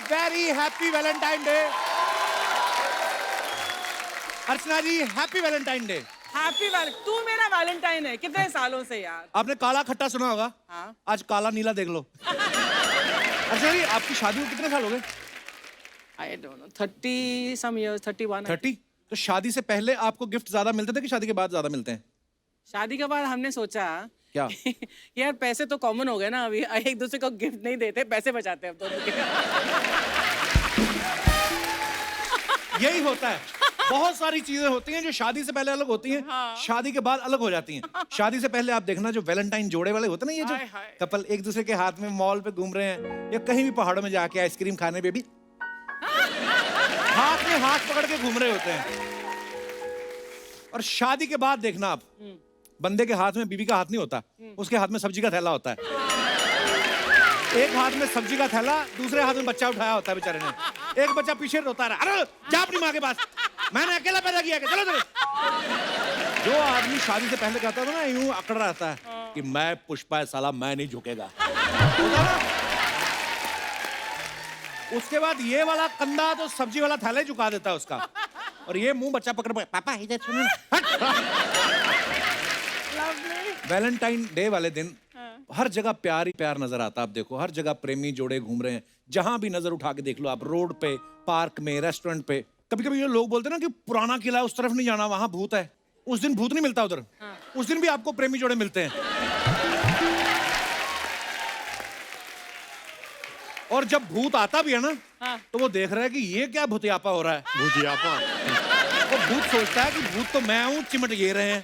Very happy Valentine day. Archana ji happy Valentine day. Happy तू मेरा Valentine है कितने सालों से यार। आपने काला खट्टा सुना होगा। हाँ। आज काला नीला देख लो। अर्चना जी आपकी शादी को कितने साल हो गए? I don't know 30 some years 31। 30। तो शादी से पहले आपको गिफ्ट ज्यादा मिलते थे कि शादी के बाद ज्यादा मिलते हैं? शादी के बाद हमने सोचा क्या? यार पैसे तो कॉमन हो गए ना, अभी एक दूसरे को गिफ्ट नहीं देते, पैसे बचाते हैं अब दोनों के। यही होता है। बहुत सारी चीजें होती हैं जो शादी से पहले अलग होती हैं। हाँ। शादी के बाद अलग हो जाती हैं। शादी से पहले आप देखना जो वैलेंटाइन जोड़े वाले होते हैं ना, ये जो हाय, हाय। कपल एक दूसरे के हाथ में मॉल पे घूम रहे हैं या कहीं भी पहाड़ों में जाके आइसक्रीम खाने पे भी हाथ में हाथ पकड़ के घूम रहे होते हैं। और शादी के बाद देखना आप, बंदे के हाथ में बीवी का हाथ नहीं होता, उसके हाथ में सब्जी का थैला होता है। एक हाथ में सब्जी का थैला, दूसरे हाथ में बच्चा उठाया होता है बेचारे ने। एक बच्चा पीछे रोता रहा, अरे जा अपनी माँ के पास, मैंने अकेला पैदा किया, चलो चलो। जो आदमी शादी से पहले कहता था ना, यूं अकड़ रहता है कि मैं पुष्पा है साला, मैं नहीं झुकेगा, उसके बाद ये वाला कंधा तो सब्जी वाला थैला ही झुका देता है उसका, और ये मुंह बच्चा पकड़ पापा इधर सुनो ना। वैलेंटाइन डे वाले दिन हर जगह प्यार ही प्यार नजर आता है। आप देखो हर जगह प्रेमी जोड़े घूम रहे हैं, जहां भी नजर उठा के देख लो आप, रोड पे, पार्क में, रेस्टोरेंट पे। कभी कभी ये लोग बोलते हैं ना कि पुराना किला है उस तरफ नहीं जाना, वहां भूत है। उस दिन भूत नहीं मिलता उधर। उस दिन भी आपको प्रेमी जोड़े मिलते हैं। और जब भूत आता भी है ना, तो वो देख रहा है कि ये क्या भूतियापा हो रहा है। भूतियापा। वो भूत सोचता है कि भूत तो मैं हूं, चिमट ये रहे हैं।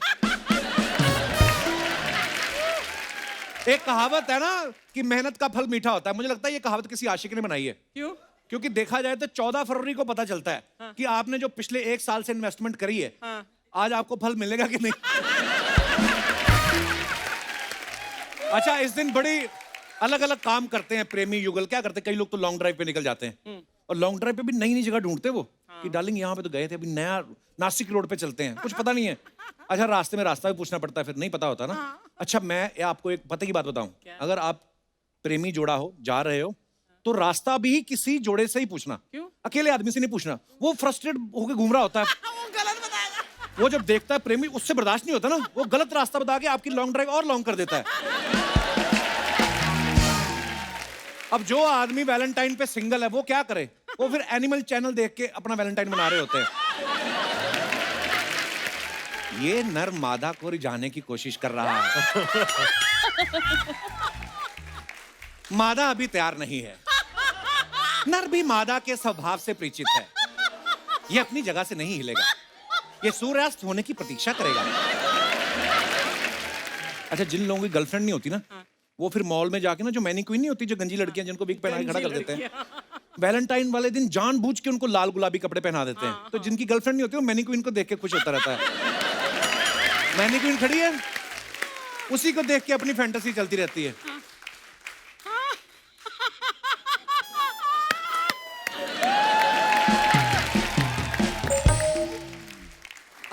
एक कहावत है ना कि मेहनत का फल मीठा होता है। मुझे लगता है ये कहावत किसी आशिक ने बनाई है। क्यों? क्योंकि देखा जाए तो 14 फरवरी को पता चलता है कि आपने जो पिछले 1 साल से इन्वेस्टमेंट करी है, आज आपको फल मिलेगा कि नहीं। अच्छा, इस दिन बड़ी अलग अलग काम करते हैं प्रेमी युगल। क्या करते हैं? कई लोग तो लॉन्ग ड्राइव पे निकल जाते हैं, और लॉन्ग ड्राइव पे भी नई नई जगह ढूंढते वो कि डार्लिंग यहाँ पे तो गए थे, अभी नया नासिक रोड पे चलते हैं, कुछ पता नहीं है। अच्छा, रास्ते में रास्ता भी पूछना पड़ता है, फिर नहीं पता होता ना। अच्छा, मैं आपको एक पते की बात बताऊं, अगर आप प्रेमी जोड़ा हो, जा रहे हो, तो रास्ता भी किसी जोड़े से ही पूछना। क्यों? अकेले आदमी से नहीं पूछना। वो फ्रस्ट्रेट होकर घूम रहा होता है। वो गलत बताएगा। वो जब देखता है प्रेमी, उससे बर्दाश्त नहीं होता ना, वो गलत रास्ता बता के आपकी लॉन्ग ड्राइव और लॉन्ग कर देता है। अब जो आदमी वैलेंटाइन पे सिंगल है वो क्या करे? वो फिर एनिमल चैनल देख के अपना वैलेंटाइन मना रहे होते हैं। ये नर मादा को रिझाने की कोशिश कर रहा है। मादा अभी तैयार नहीं है। नर भी मादा के स्वभाव से परिचित है। ये अपनी जगह से नहीं हिलेगा। ये सूर्यास्त होने की प्रतीक्षा करेगा। अच्छा, जिन लोगों की गर्लफ्रेंड नहीं होती ना, वो फिर मॉल में जाके ना, जो मैनीक्वीन नहीं होती, जो गंजी लड़कियां जिनको विग पहना के खड़ा कर देते हैं, वैलेंटाइन वाले दिन जानबूझ के उनको लाल गुलाबी कपड़े पहना देते हैं। तो जिनकी गर्लफ्रेंड नहीं होती वो मैनीक्वीन को देख के खुश होता रहता है। मैनीक्वीन खड़ी है, उसी को देख के अपनी फैंटेसी चलती रहती है।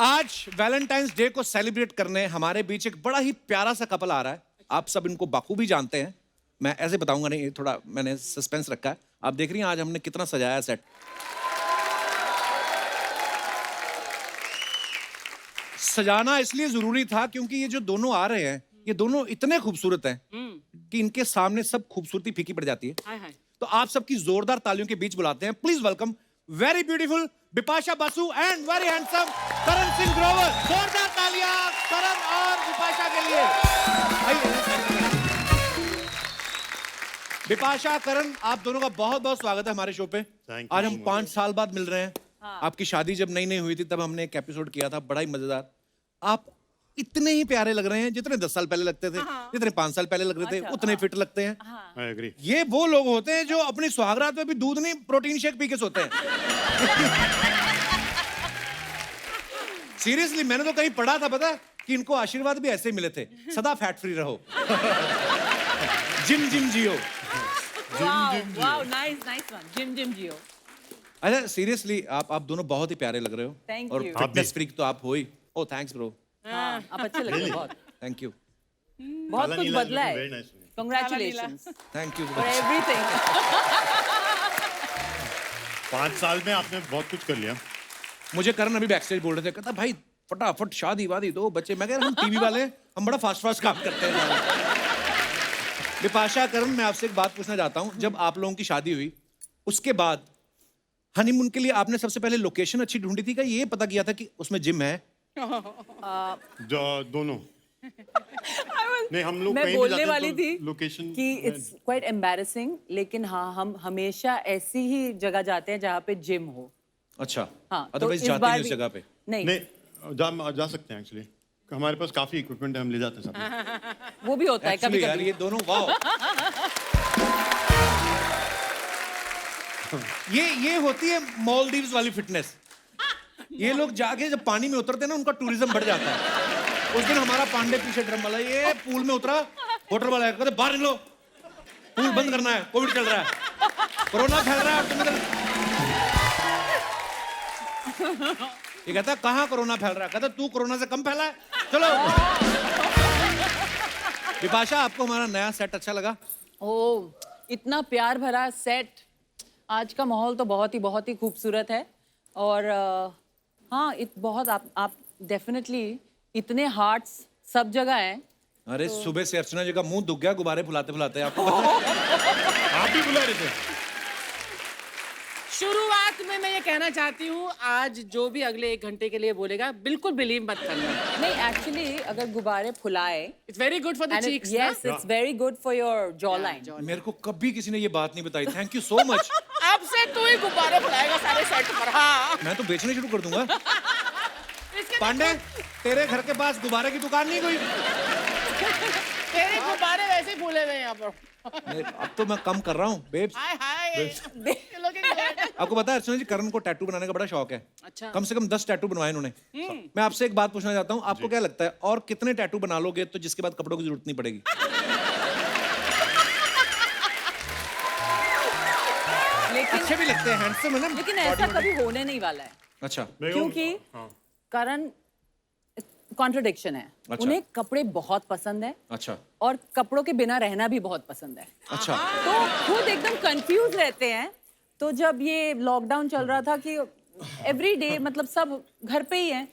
आज वैलेंटाइंस डे को सेलिब्रेट करने हमारे बीच एक बड़ा ही प्यारा सा कपल आ रहा है। आप सब इनको बाखूबी जानते हैं, मैं ऐसे बताऊंगा नहीं, थोड़ा मैंने सस्पेंस रखा है। आप देख रही हैं आज हमने कितना सजाया सेट। सजाना इसलिए जरूरी था क्योंकि ये जो दोनों आ रहे हैं, ये दोनों इतने खूबसूरत हैं कि इनके सामने सब खूबसूरती फीकी पड़ जाती है। हाय हाय। तो आप सबकी जोरदार तालियों के बीच बुलाते हैं, please welcome very beautiful Bipasha Basu and very handsome Karan Singh Grover. जोरदार तालियां करण और बिपाशा के लिए। बिपाशा, करण, आप दोनों का बहुत बहुत स्वागत है हमारे शो पे। आज हम 5 साल बाद मिल रहे हैं। आपकी शादी जब नई नई हुई थी तब हमने एक एपिसोड किया था, बड़ा ही मजेदार। आप इतने ही प्यारे लग रहे हैं जितने 10 साल पहले लगते थे, जितने 5 साल पहले लग रहे थे, उतने फिट लगते हैं। I agree. ये वो लोग होते हैं जो अपनी सुहागरात में भी दूध नहीं, प्रोटीन शेक पी के सोते हैं। सीरियसली, मैंने तो कहीं पढ़ा था, पता कि इनको आशीर्वाद भी ऐसे मिले थे, सदा फैट फ्री रहो, जिम जिम जियो। वाओ, नाइस वन, जिम जियो। अच्छा, सीरियसली आप दोनों बहुत ही प्यारे लग रहे हो। Thank और you. फिटनेस फ्रीक तो आप हो ही। ओह थैंक्स ब्रो, हाँ, आप अच्छे लग रहे हो बहुत। थैंक यू, बहुत कुछ बदला Very है। nice. Congratulations thank you. for everything. 5 साल में आपने बहुत कुछ कर लिया। मुझे करण अभी बैक स्टेज बोल रहे थे, कहता भाई फटाफट शादी वादी दो बच्चे। मैं कह रहा हम टीवी वाले हैं, हम बड़ा फास्ट फास्ट काम करते हैं। बिपाशा, करण, मैं आपसे एक बात पूछना चाहता हूँ, जब आप लोगों की शादी हुई उसके बाद हनीमून के लिए आपने सबसे पहले लोकेशन अच्छी ढूंढी थी, क्या ये पता किया था कि उसमें जिम है? जो दोनों नहीं, हम लोग मैं कहीं भी बोलने जाते वाली हैं थी तो लोकेशन कि इट्स क्वाइट एम्बैरेसिंग, लेकिन हाँ हम हमेशा ऐसी ही जगह जाते हैं जहाँ पे जिम हो। अच्छा, हाँ, तो अदरवाइज इस जाते बार नहीं उस भी- जगह पे? नहीं, जा सकते हैं एक्चुअली। हमारे पास काफी इक्विपमेंट है, हम ले जाते हैं सब। वो भी होता है कभी Actually यार कभी। ये दोनों वाओ। ये होती है मालदीव्स वाली फिटनेस। ये लोग जाके जब पानी में उतरते हैं ना, उनका टूरिज्म बढ़ जाता है। उस दिन हमारा पांडे पीछे ड्रम वाला ये पूल में उतरा, होटल वाला कहते बाहर निकलो, पूल बंद करना है, कोविड चल रहा है, कोरोना फैल रहा है और तुम्हें ये कहता कहाँ कोरोना फैल रहा है? कहता तू कोरोना से कम फैला है, चलो। विपाशा, आपको हमारा नया सेट अच्छा लगा? ओह, इतना प्यार भरा सेट। आज का माहौल तो बहुत ही खूबसूरत है। और हाँ, बहुत आप डेफिनेटली इतने हार्ट्स सब जगह हैं। अरे सुबह से अर्चना जी का मुंह दुख गया गुब्बारे फुलाते फुलाते। आपको आप भी बुला रहे थे? शुरुआत में मैं ये कहना चाहती हूँ, आज जो भी अगले 1 घंटे के लिए बोलेगा बिल्कुल बिलीव मत करना। नहीं, एक्चुअली अगर गुब्बारे फुलाए, it's very good for the cheeks. Yes, it's very good for your jaw line. मेरे को कभी किसी ने ये बात नहीं बताई। Thank you so much. अब से तू ही गुब्बारे फुलाएगा सारे सेट पर। हाँ, मैं तो बेचने शुरू कर दूंगा। पांडे, तेरे घर के पास गुब्बारे की दुकान नहीं कोई? तेरे गुब्बारे वैसे ही फूले हुए हैं यहाँ पर। अब तो मैं कम कर रहा हूँ बेब्स। हाय हाय, looking good। आपको पता है अर्चना जी, करण को टैटू बनाने का बड़ा शौक है। अच्छा। कम से कम 10 टैटू बनवाए इन्होंने। मैं आपसे एक बात पूछना चाहता हूँ, आपको क्या लगता है और कितने टैटू बना लोगे तो जिसके बाद कपड़ों की जरूरत नहीं पड़ेगी? लेकिन अच्छे भी लगते हैं, हैंडसम है ना। लेकिन ऐसा कभी होने नहीं वाला है, अच्छा, क्योंकि करण कॉन्ट्रडिक्शन है। अच्छा। उन्हें कपड़े बहुत पसंद है अच्छा, और कपड़ों के बिना रहना भी बहुत पसंद है। अच्छा। तो खुद एकदम कंफ्यूज रहते हैं। तो जब ये लॉकडाउन चल रहा था कि एवरी डे मतलब सब घर पे ही हैं,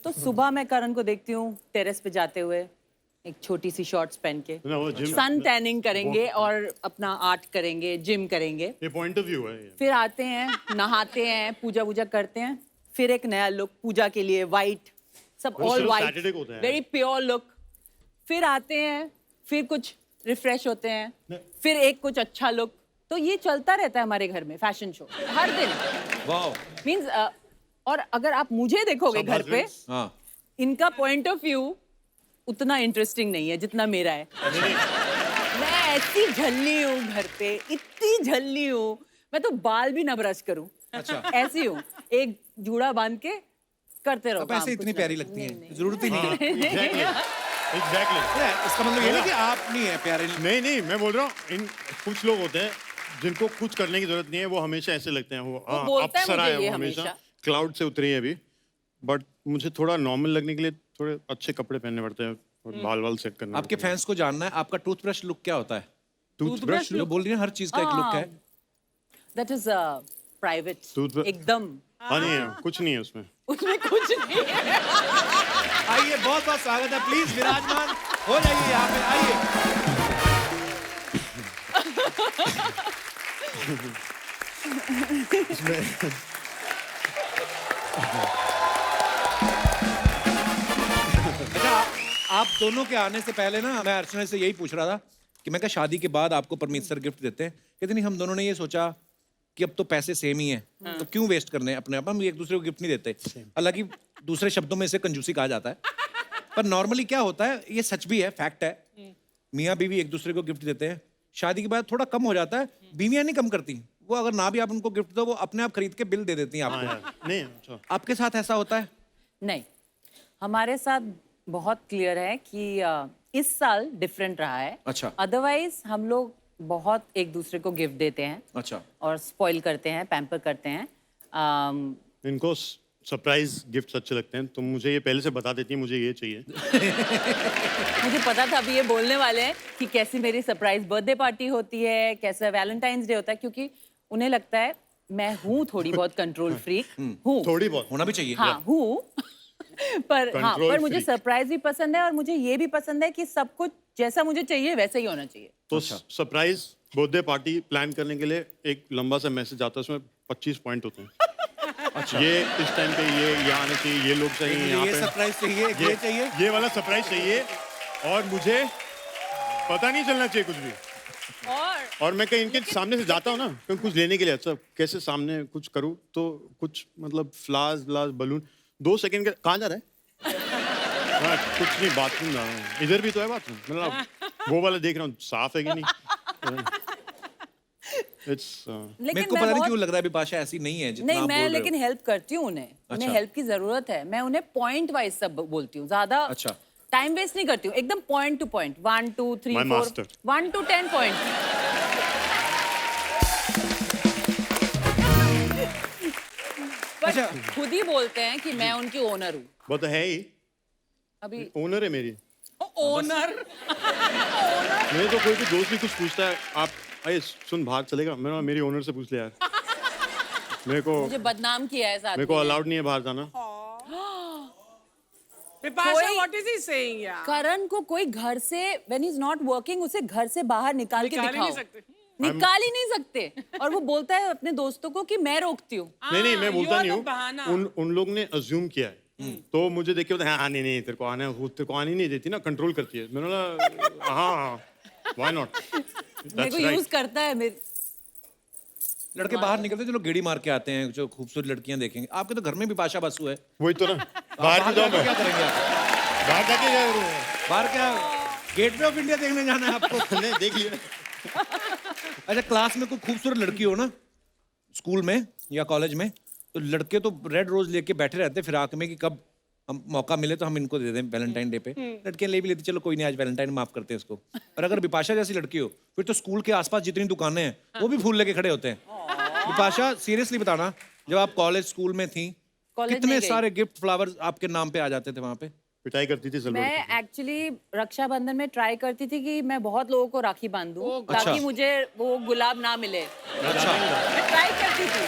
तो सुबह मैं करण को देखती हूँ टेरेस पे जाते हुए एक छोटी सी शॉर्ट्स पहन के ना, वो जिम सन टैनिंग करेंगे और अपना आर्ट करेंगे, जिम करेंगे। ये पॉइंट ऑफ व्यू है ये। फिर आते हैं, नहाते हैं, पूजा वूजा करते हैं, फिर एक नया लुक पूजा के लिए, वाइट सब, वो ऑल सिर्फ वाइट, Saturday को होता है। Very pure look. फिर आते हैं, फिर कुछ रिफ्रेश होते हैं, फिर एक कुछ अच्छा लुक। तो ये चलता रहता है हमारे घर में, फैशन शो हर दिन। वाओ। मींस और अगर आप मुझे देखोगे सब घर पे, husbands। हाँ, इनका पॉइंट ऑफ व्यू उतना इंटरेस्टिंग नहीं है जितना मेरा है। मैं ऐसी झल्ली हूँ घर पे, इतनी झल्ली हूँ, मैं तो बाल भी ना ब्रश करूँ। अच्छा। ऐसी हूँ, एक जूड़ा बांध के करते रहो अब काम, ऐसे कुछ इतनी ना प्यारी कुछ। लगती नहीं, हैं, नहीं। जरूरत ही नहीं है। एग्जैक्टली। इसका मतलब ये नहीं कि आप नहीं है प्यारे। नहीं, मैं बोल रहा हूँ, इन कुछ लोग होते हैं जिनको कुछ करने की जरूरत नहीं है, वो हमेशा ऐसे लगते हैं। वो बोलता है अप्सरा मुझे है, ये वो हमेशा हमेशा। क्लाउड से उतरी है अभी। बट मुझे थोड़ा नॉर्मल लगने के लिए थोड़े अच्छे कपड़े पहनने पड़ते हैं और बाल वाल सेट करना आपके फैंस को जानना है, आपका टूथब्रश लुक क्या होता है? टूथब्रश जो बोल रही है हर चीज का एक लुक है। That is प्राइवेट, Toothbrush- एकदम हाँ, नहीं है, कुछ नहीं है उसमें। उसमें कुछ नहीं है। आइए, बहुत बहुत स्वागत है, प्लीज विराजमान हो जाइए यहाँ पे, आइए। अच्छा, आप दोनों के आने से पहले ना मैं अर्चना से यही पूछ रहा था कि मैं क्या शादी के बाद आपको परमीत सर गिफ्ट देते हैं? कहते नहीं, हम दोनों ने ये सोचा कि अब तो पैसे सेम ही हैं, तो क्यों वेस्ट करने हैं अपने आप, हम एक दूसरे को गिफ्ट नहीं देते। हालांकि दूसरे शब्दों में इसे कंजूसी कहा जाता है, पर नॉर्मली क्या होता है, ये सच भी है, फैक्ट है, मियाँ बीवी एक दूसरे को गिफ्ट देते हैं। शादी के बाद थोड़ा कम हो जाता है, बीवियां नहीं कम करती, वो अगर ना भी आप उनको गिफ्ट दो, वो अपने आप खरीद के बिल दे देती हैं हाँ आपको। यार, नहीं अच्छा। आपके साथ ऐसा होता है? नहीं, हमारे साथ बहुत क्लियर है कि इस साल डिफरेंट रहा है। अच्छा। अदरवाइज हम लोग बहुत एक दूसरे को गिफ्ट देते हैं अच्छा। और स्पॉइल करते हैं, पैम्पर करते हैं। इनको सरप्राइज गिफ्ट्स अच्छे लगते हैं, तो मुझे ये पहले से बता देती है मुझे ये चाहिए। मुझे पता था अभी ये बोलने वाले हैं कि कैसी मेरी सरप्राइज बर्थडे पार्टी होती है, कैसा वैलेंटाइंस डे होता है, क्योंकि उन्हें लगता है मैं हूँ थोड़ी बहुत कंट्रोल फ्रीक हूँ, थोड़ी बहुत होना भी चाहिए। हाँ हूँ पर हाँ, Control पर मुझे freak. सरप्राइज भी पसंद है और मुझे ये भी पसंद है कि सब कुछ जैसा मुझे चाहिए वैसा ही होना चाहिए। तो सरप्राइज बर्थडे पार्टी प्लान करने के लिए एक लंबा सा मैसेज आता है, उसमें 25 पॉइंट होते हैं। अच्छा, ये इस टाइम पे ये आना चाहिए, ये लोग चाहिए यहाँ ये पे, सरप्राइज चाहिए, ये चाहिए। ये वाला सरप्राइज चाहिए और मुझे पता नहीं चलना चाहिए कुछ भी। और मैं कहीं इनके सामने से जाता हूँ ना, कहीं कुछ लेने के लिए, अच्छा कैसे सामने कुछ करूँ तो कुछ मतलब फ्लावर्स बलून 2 सेकंड के कहाँ जा रहा है? हाँ, कुछ नहीं, बाथरूम जा रहा हूँ। इधर भी तो है बाथरूम, मतलब वो वाला देख रहा हूँ साफ है कि नहीं। It's, मेरे को पता नहीं क्यों लग रहा है बिपाशा ऐसी नहीं है जितना नहीं आप मैं बोल रहे लेकिन हो। हेल्प करती हूँ उन्हें। उन्हें हेल्प की जरूरत है। मैं उन्हें पॉइंट वाइज सब बोलती हूँ, ज्यादा अच्छा। टाइम वेस्ट नहीं करती हूँ, एकदम point two point 1 2 3 My 4 master. 1 to 10 point. अच्छा। खुद ही बोलते हैं कि मैं उनकी ओनर हूँ। वो तो है ही, अभी ओनर है मेरी। ओनर मेरे तो कोई भी दोस्त भी कुछ पूछता है, आप अरे सुन बाहर चलेगा, मैंने मेरी ओनर से पूछ लिया यार। मेरे को मुझे बदनाम किया है साथ मेरे को अलाउड नहीं है बाहर जाना। बिपाशा कोई- व्हाट इज ही सेइंग यार? करण को कोई घर से व्हेन इज नॉट वर्किंग उसे घर से बाहर निकाल के निकाल ही नहीं दिखाओ। सकते। निकाल ही नहीं सकते। और वो बोलता है अपने दोस्तों को कि मैं रोकती हूँ। नहीं मैं you बोलता are नहीं the बहाना। हूँ, उन लोग ने अज्यूम किया है, तो मुझे देख के बोलते हैं हाँ नहीं तेरे को आना है, वो तेरे को आने नहीं देती ना, कंट्रोल करती है। मैंने बोला हाँ व्हाई नॉट, मेरे को यूज करता है मेरे। लड़के बाहर निकलते हैं, जो लोग गेड़ी मार के आते हैं, जो खूबसूरत लड़कियां देखेंगे। आपके तो घर में बिपाशा बसु है। वही तो ना, बाहर बाहर भी जाऊँ जाके क्या मैं, करेंगे आप? बाहर जाके क्या करूँ? बाहर क्या गेटवे ऑफ इंडिया देखने जाना है आपको? नहीं देख लिया। अच्छा, क्लास में कोई खूबसूरत लड़की हो ना, स्कूल में या कॉलेज में, तो लड़के तो रेड रोज लेके बैठे रहते फिराक में कि कब हम मौका मिले तो हम इनको दे दें वैलेंटाइन डे पे। लड़कियां ले भी लेती, चलो कोई नहीं आज वैलेंटाइन माफ करते हैं इसको। और अगर बिपाशा जैसी लड़की हो, फिर तो स्कूल के आसपास जितनी दुकानें हैं वो भी फूल लेके खड़े होते हैं। बिपाशा सीरियसली बताना, जब आप कॉलेज स्कूल में थी, कॉलेज कितने नहीं गई। सारे गिफ्ट फ्लावर्स आपके नाम पे आ जाते थे वहां पे? पिटाई करती थी सलमान की। मैं एक्चुअली रक्षाबंधन में ट्राई करती थी कि मैं बहुत लोगों को राखी बांधूं अच्छा। ताकि मुझे वो गुलाब ना मिले। अच्छा मैं ट्राई करती थी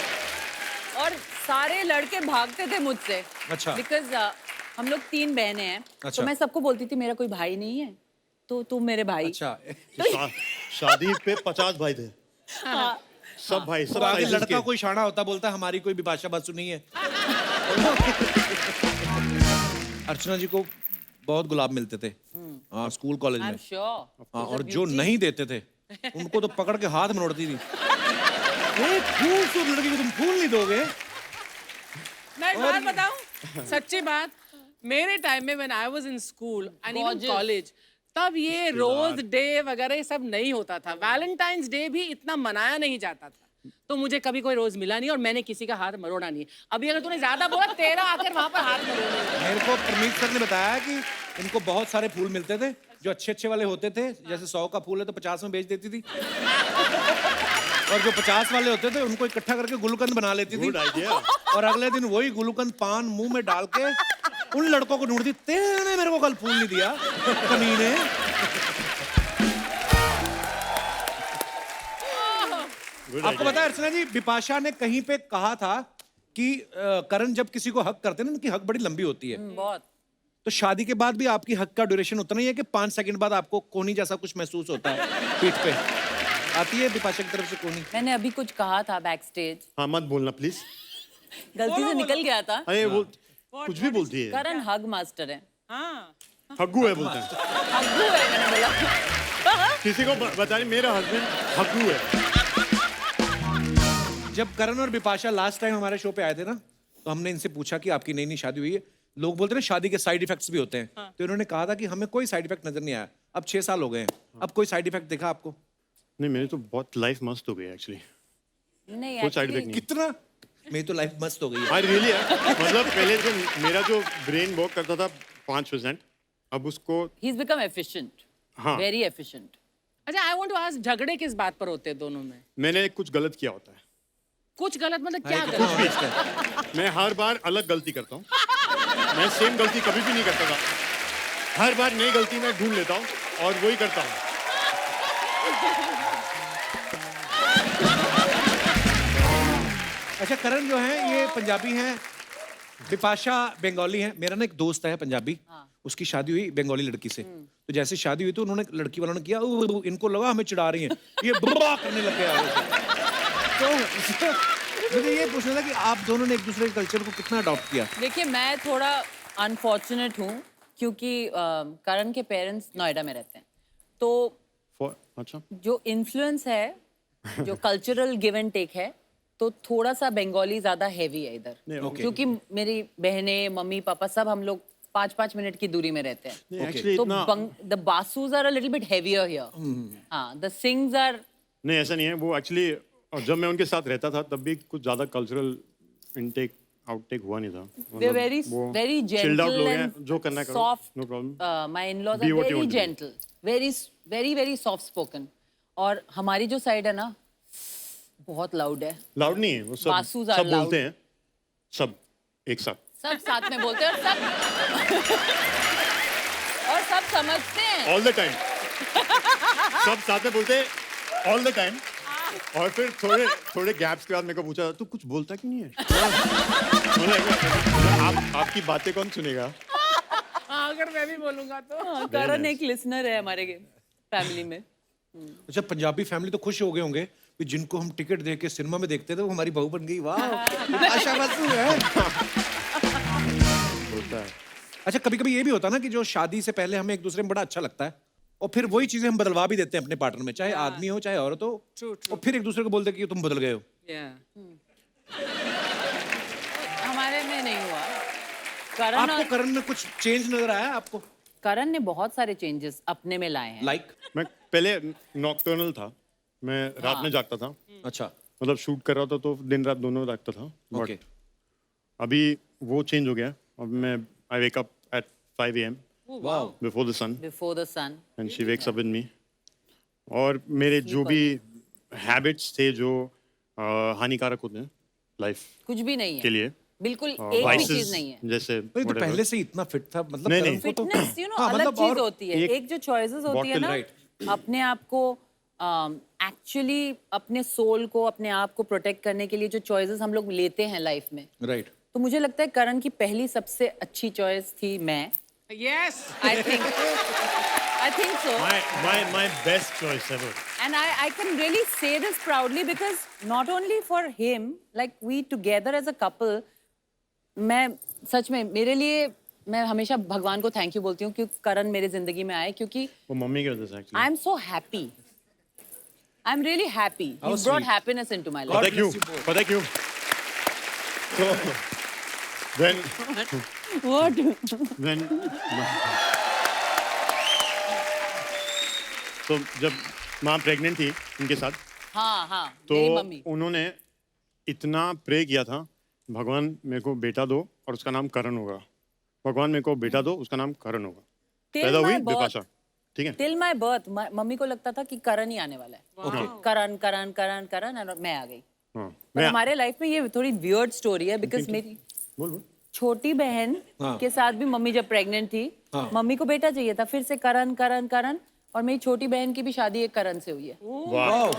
और सारे लड़के भागते थे मुझसे। अच्छा। बिकॉज हम लोग 3 बहनें हैं। अच्छा। तो मैं सबको बोलती थी मेरा कोई भाई नहीं है तो तुम मेरे भाई। अच्छा। शादी पे 50 भाई थे, हाँ। सब भाई सब तो आगे sizes लड़का के। कोई शाना होता, बोलता हमारी कोई बिपाशा बसु नहीं है। अर्चना जी को बहुत गुलाब मिलते थे हाँ स्कूल कॉलेज आई एम में। श्योर। हाँ, और जो नहीं देते थे उनको तो पकड़ के हाथ मरोड़ती थी। एक खूबसूरत लड़की को तुम फूल नहीं दोगे? मैं एक बात बताऊं, सच्ची बात, मेरे टाइम में when I was in school and even Gorgeous. College, तब ये रोज डे वगैरह ये सब नहीं होता था। वैलेंटाइंस डे भी इतना मनाया नहीं जाता था, तो मुझे कभी कोई रोज मिला नहीं और मैंने किसी का हाथ मरोड़ा नहीं। अभी अगर तूने ज्यादा बोला, तेरा आकर वहां पर हाथ मरोड़। मेरे को परमीत सर ने बताया कि इनको बहुत सारे फूल मिलते थे जो अच्छे अच्छे वाले होते थे, जैसे 100 का फूल है तो 50 में बेच देती थी। और जो 50 वाले होते थे उनको इकट्ठा करके गुलकंद बना लेती थी। Good idea. और अगले दिन वही गुलकंद पान मुंह में डाल के उन लड़कों को ढूंढती, तेने मेरे को कल फूल नहीं दिया कमीने। आपको पता है अर्चना जी, बिपाशा ने कहीं पे कहा था कि करण जब किसी को हक करते हैं ना, उनकी हक बड़ी लंबी होती है। बहुत। तो शादी के बाद भी आपकी हक का ड्यूरेशन उतना ही है कि 5 सेकंड बाद आपको कोहनी जैसा कुछ महसूस होता है पीठ पे? आती है बिपाशा की तरफ से कोहनी? मैंने अभी कुछ कहा था बैक स्टेज, हाँ मत बोलना प्लीज। गलती से निकल गया था। अरे वो कुछ भी बोलती है, करण हग मास्टर है। हाँ, हग्गू है बोलते हैं। हग्गू है मैंने बोला। किसी को बता रही मेरा हस्बैंड हग्गू है। जब करण और बिपाशा लास्ट टाइम हमारे शो पे आए थे ना, तो हमने इनसे पूछा कि आपकी नई नई शादी हुई है, लोग बोलते हैं ना शादी के साइड इफेक्ट्स भी होते हैं। तो इन्होंने कहा था कि हमें कोई साइड इफेक्ट नजर नहीं आया। अब 6 साल हो गए हैं, अब कोई साइड इफेक्ट दिखा आपको? नहीं मेरी तो बहुत लाइफ मस्त हो गई एक्चुअली, नहीं कोई साइड actually- इफेक्ट नहीं। कितना? मेरी तो लाइफ मस्त हो गई है। आई रियली है, मतलब पहले जो मेरा जो ब्रेन वर्क करता था 5%, अब उसको He's become efficient. हाँ Very efficient. अच्छा, आई वांट टू आस्क, झगड़े किस बात पर होते हैं दोनों में? मैंने कुछ गलत किया होता है, कुछ गलत मतलब क्या हाँ, गलत? कितना honest है। मैं हर बार अलग गलती करता हूँ, मैं सेम गलती कभी भी नहीं करता था, हर बार नई गलती मैं ढूंढ लेता हूँ और वही करता हूँ। अच्छा करण जो है ये पंजाबी हैं, बिपाशा बंगाली है। मेरा ना एक दोस्त है पंजाबी, उसकी शादी हुई बंगाली लड़की से। तो जैसे शादी हुई तो उन्होंने लड़की वालों ने किया इनको लगा हमें चिढ़ा रही हैं, ये बुरा करने लग गया। तो मुझे ये पूछना था कि आप दोनों ने एक दूसरे के कल्चर को कितना अडॉप्ट किया? देखिए मैं थोड़ा अनफॉर्चुनेट हूँ क्योंकि करण के पेरेंट्स नोएडा में रहते हैं, तो अच्छा जो इन्फ्लुएंस है, जो कल्चरल गिव एंड टेक है, तो थोड़ा सा बंगाली ज्यादा हैवी है इधर। okay. क्योंकि मेरी बहनें, मम्मी पापा सब हम लोग 5-5 मिनट की दूरी में रहते हैं। एक्चुअली तो इतना the Basus are a little bit heavier here. हाँ, द सिंग्स आर नहीं ऐसा नहीं है वो एक्चुअली। जब मैं उनके साथ रहता था तब भी कुछ ज्यादा कल्चरल इनटेक आउटटेक हुआ नहीं था। they're very very chilled out gentle लोग हैं, and जो करना करो, soft. no problem. My in-laws Be are what you very want to be. gentle, very very soft spoken. और हमारी जो साइड है ना बहुत लाउड है, लाउड नहीं है वो सब बासूज are सब loud. बोलते हैं सब एक साथ। सब साथ में बोलते हैं और सब समझते हैं। ऑल द टाइम सब साथ में बोलते हैं ऑल द टाइम। और फिर थोड़े गैप्स के बाद मेरे को पूछा तू कुछ बोलता क्यों नहीं है? आपकी बातें कौन सुनेगा? अगर मैं भी बोलूंगा तो। करण एक लिसनर है हमारे फैमिली में। अच्छा पंजाबी फैमिली तो खुश हो गए होंगे कि जिनको हम टिकट दे के सिनेमा में देखते थे वो हमारी बहू बन गई। वाह आशा बसु है। होता है। अच्छा कभी कभी ये भी होता है ना कि जो शादी से पहले हमें एक दूसरे में बड़ा अच्छा लगता है और फिर वही चीजें हम बदलवा भी देते हैं अपने पार्टनर में, चाहे आदमी हो चाहे औरत हो। और फिर एक दूसरे को बोलते हैं कि तुम बदल गए हो। हमारे में नहीं हुआ। करण आपको और करण में कुछ चेंज नजर आया आपको? करण ने बहुत सारे चेंजेस अपने में लाए हैं। लाइक मैं पहले नॉकटर्नल था, मैं रात में जागता था, अच्छा मतलब शूट कर रहा था तो दिन रात दोनों जागता था। ओके But अभी वो चेंज हो गया। अब मैं I wake up at 5 AM wow before the sun before the sun. And she wakes up with me. और मेरे जो भी हैबिट्स थे जो हानिकारक होते हैं लाइफ कुछ भी नहीं के है, लिए, बिल्कुल एक भी vices चीज नहीं है। जैसे तो whatever. पहले से ही इतना फिट था मतलब नहीं, करण नहीं। को तो फिटनेस यू नो हाँ, अलग मतलब चीज और होती है। एक एक जो चॉइसेस होती है bottle, ना, right. अपने आप को एक्चुअली अपने सोल को, अपने आप को प्रोटेक्ट करने के लिए जो चॉइसेस हम लोग लेते हैं लाइफ में, राइट। तो मुझे लगता है करण की पहली सबसे अच्छी चॉइस थी मैं। Yes I think so. my best choice ever. And I can really say this proudly because not only for him, like we together as a couple, मैं सच में मेरे लिए मैं हमेशा भगवान को थैंक यू बोलती हूँ क्योंकि करण मेरे जिंदगी में आए, क्योंकि वो मम्मी की वजह से I actually. am so happy. I am really happy. How He brought sweet. happiness into my life. पता क्यों? So when What? when तो जब माँ प्रेग्नेंट थी उनके साथ, हाँ तो मेरी मम्मी। उन्होंने इतना प्रे किया था, भगवान मेरे को बेटा दो और उसका नाम करण होगा, भगवान मेरे को बेटा दो उसका नाम करण होगा। Till पैदा हुई my birth. बिपाशा, ठीक है? Till my birth, मम्मी को लगता था कि करण ही आने वाला है। करण करण करण करण और मैं आ गई। हाँ पर हमारे लाइफ में ये थोड़ी वियर्ड स्टोरी है बिकॉज मेरी बोल छोटी बहन के साथ भी मम्मी जब प्रेग्नेंट थी, मम्मी को बेटा चाहिए था, फिर से करण करण करण, और मेरी छोटी बहन की भी शादी एक करण से हुई है। वाह।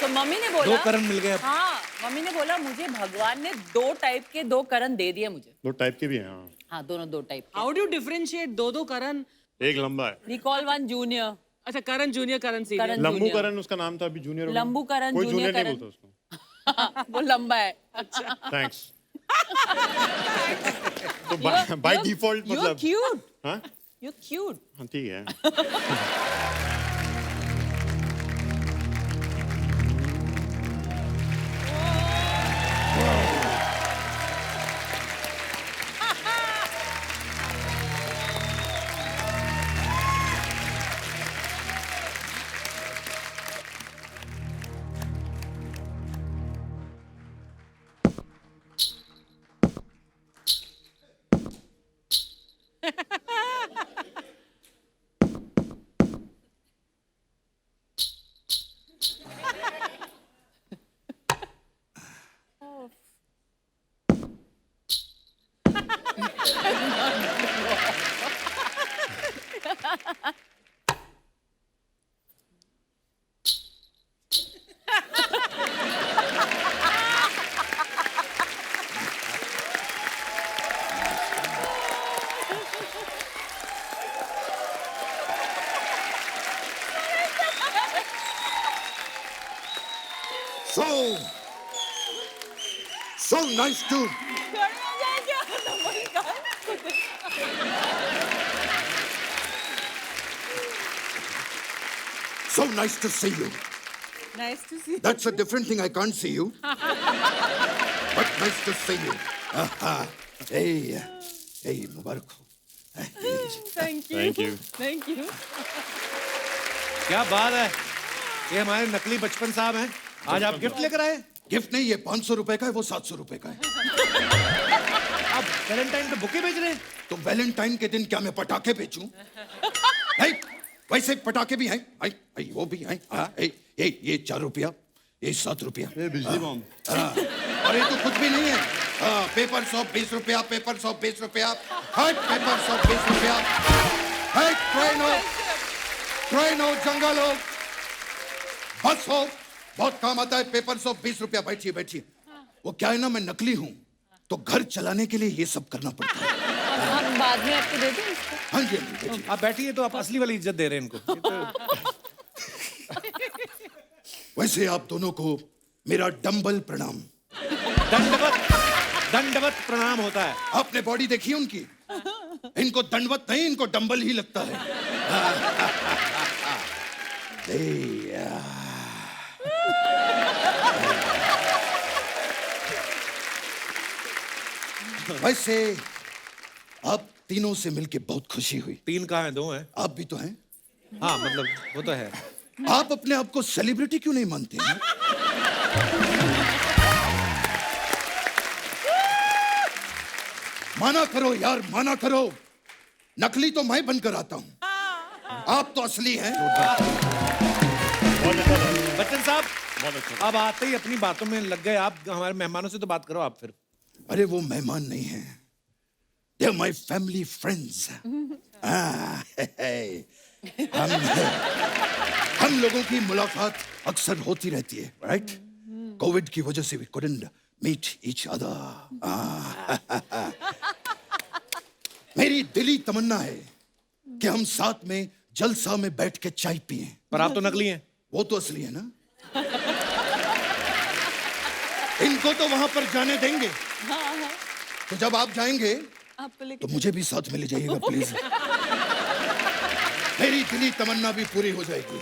तो मम्मी ने बोला, दो करण मिल गए अब। हाँ मम्मी ने बोला मुझे भगवान ने 2 टाइप के 2 करण दे दिए मुझे। 2 टाइप के भी हैं। हाँ, हाँ दोनों 2 टाइप के। हाउ डू डिफरेंशिएट दो करण? एक लंबा है, We call one junior। अच्छा करण जूनियर करण सीनियर। करण लंबू junior। करण उसका नाम था, अभी जूनियर हो गया। लंबू करण, कोई जूनियर जूनियर नहीं करण। बोलता उसको। वो लंबा है। थैंक्स। तो बाय डिफॉल्ट You're मतलब cute। हाँ You're cute। हाँ ठीक है। nice to so nice to see you. Nice to see. That's a different thing. I can't see you. But nice to see you. Hey, hey, Mubarak ho. Thank you. Thank you. Thank you. क्या बात है, ये हमारे नकली बचपन साहब हैं। आज आप गिफ्ट लेकर आए। गिफ्ट नहीं, ये 500 रुपए का है, वो 700 रुपए का है। आप वैलेंटाइन पे बुके बेच रहे हैं? तो वैलेंटाइन के दिन क्या मैं पटाखे बेचूं? है, वैसे पटाखे भी हैं, वो भी हैं। ये 4 रुपया, ये 7 रुपया। बिजली बॉम्ब। और ये तो कुछ भी नहीं है। पेपर सॉप 20 रुपया, पेपर सॉप 20 रुपया, पेपर सॉप 20 रुपया, ट्रेन हो, जंगल हो, बस हो, बहुत काम आता है। पेपर सॉप 20 रुपया। बैठिए बैठिए। वो क्या है ना, मैं नकली हूँ, तो घर चलाने के लिए ये सब करना पड़ता है। हम बाद में आपको दे दें इसको? हाँ जी, हाँ जी, बैठिए। आप बैठिए, तो आप असली वाली इज्जत दे रहे हैं इनको। ये तो वैसे आप दोनों को मेरा डंबल प्रणाम। दंडवत प्रणाम होता है। आपने बॉडी देखी है उनकी? इनको दंडवत नहीं, इनको डंबल ही लगता है। वैसे आप तीनों से मिलके बहुत खुशी हुई। 3 कहाँ हैं, 2 हैं। आप भी तो हैं। हाँ मतलब वो तो है। आप अपने आप को सेलिब्रिटी क्यों नहीं मानते हैं? माना करो यार, माना करो। नकली तो मैं बनकर आता हूं, आप तो असली हैं। बहुत अच्छा था। बच्चन साहब, बहुत अच्छा। अब आते ही अपनी बातों में लग गए आप। हमारे मेहमानों से तो बात करो आप फिर। अरे वो मेहमान नहीं हैं, they are my family friends. हम लोगों की मुलाकात अक्सर होती रहती है, राइट? कोविड की वजह से we couldn't meet each other. मेरी दिली तमन्ना है कि हम साथ में जलसा में बैठ के चाय पिए। पर आप तो नकली हैं। वो तो असली है ना। इनको तो वहां पर जाने देंगे। तो जब आप जाएंगे आपको लेके तो मुझे भी साथ में ले जाइएगा प्लीज। मेरी दिली तमन्ना भी पूरी हो जाएगी।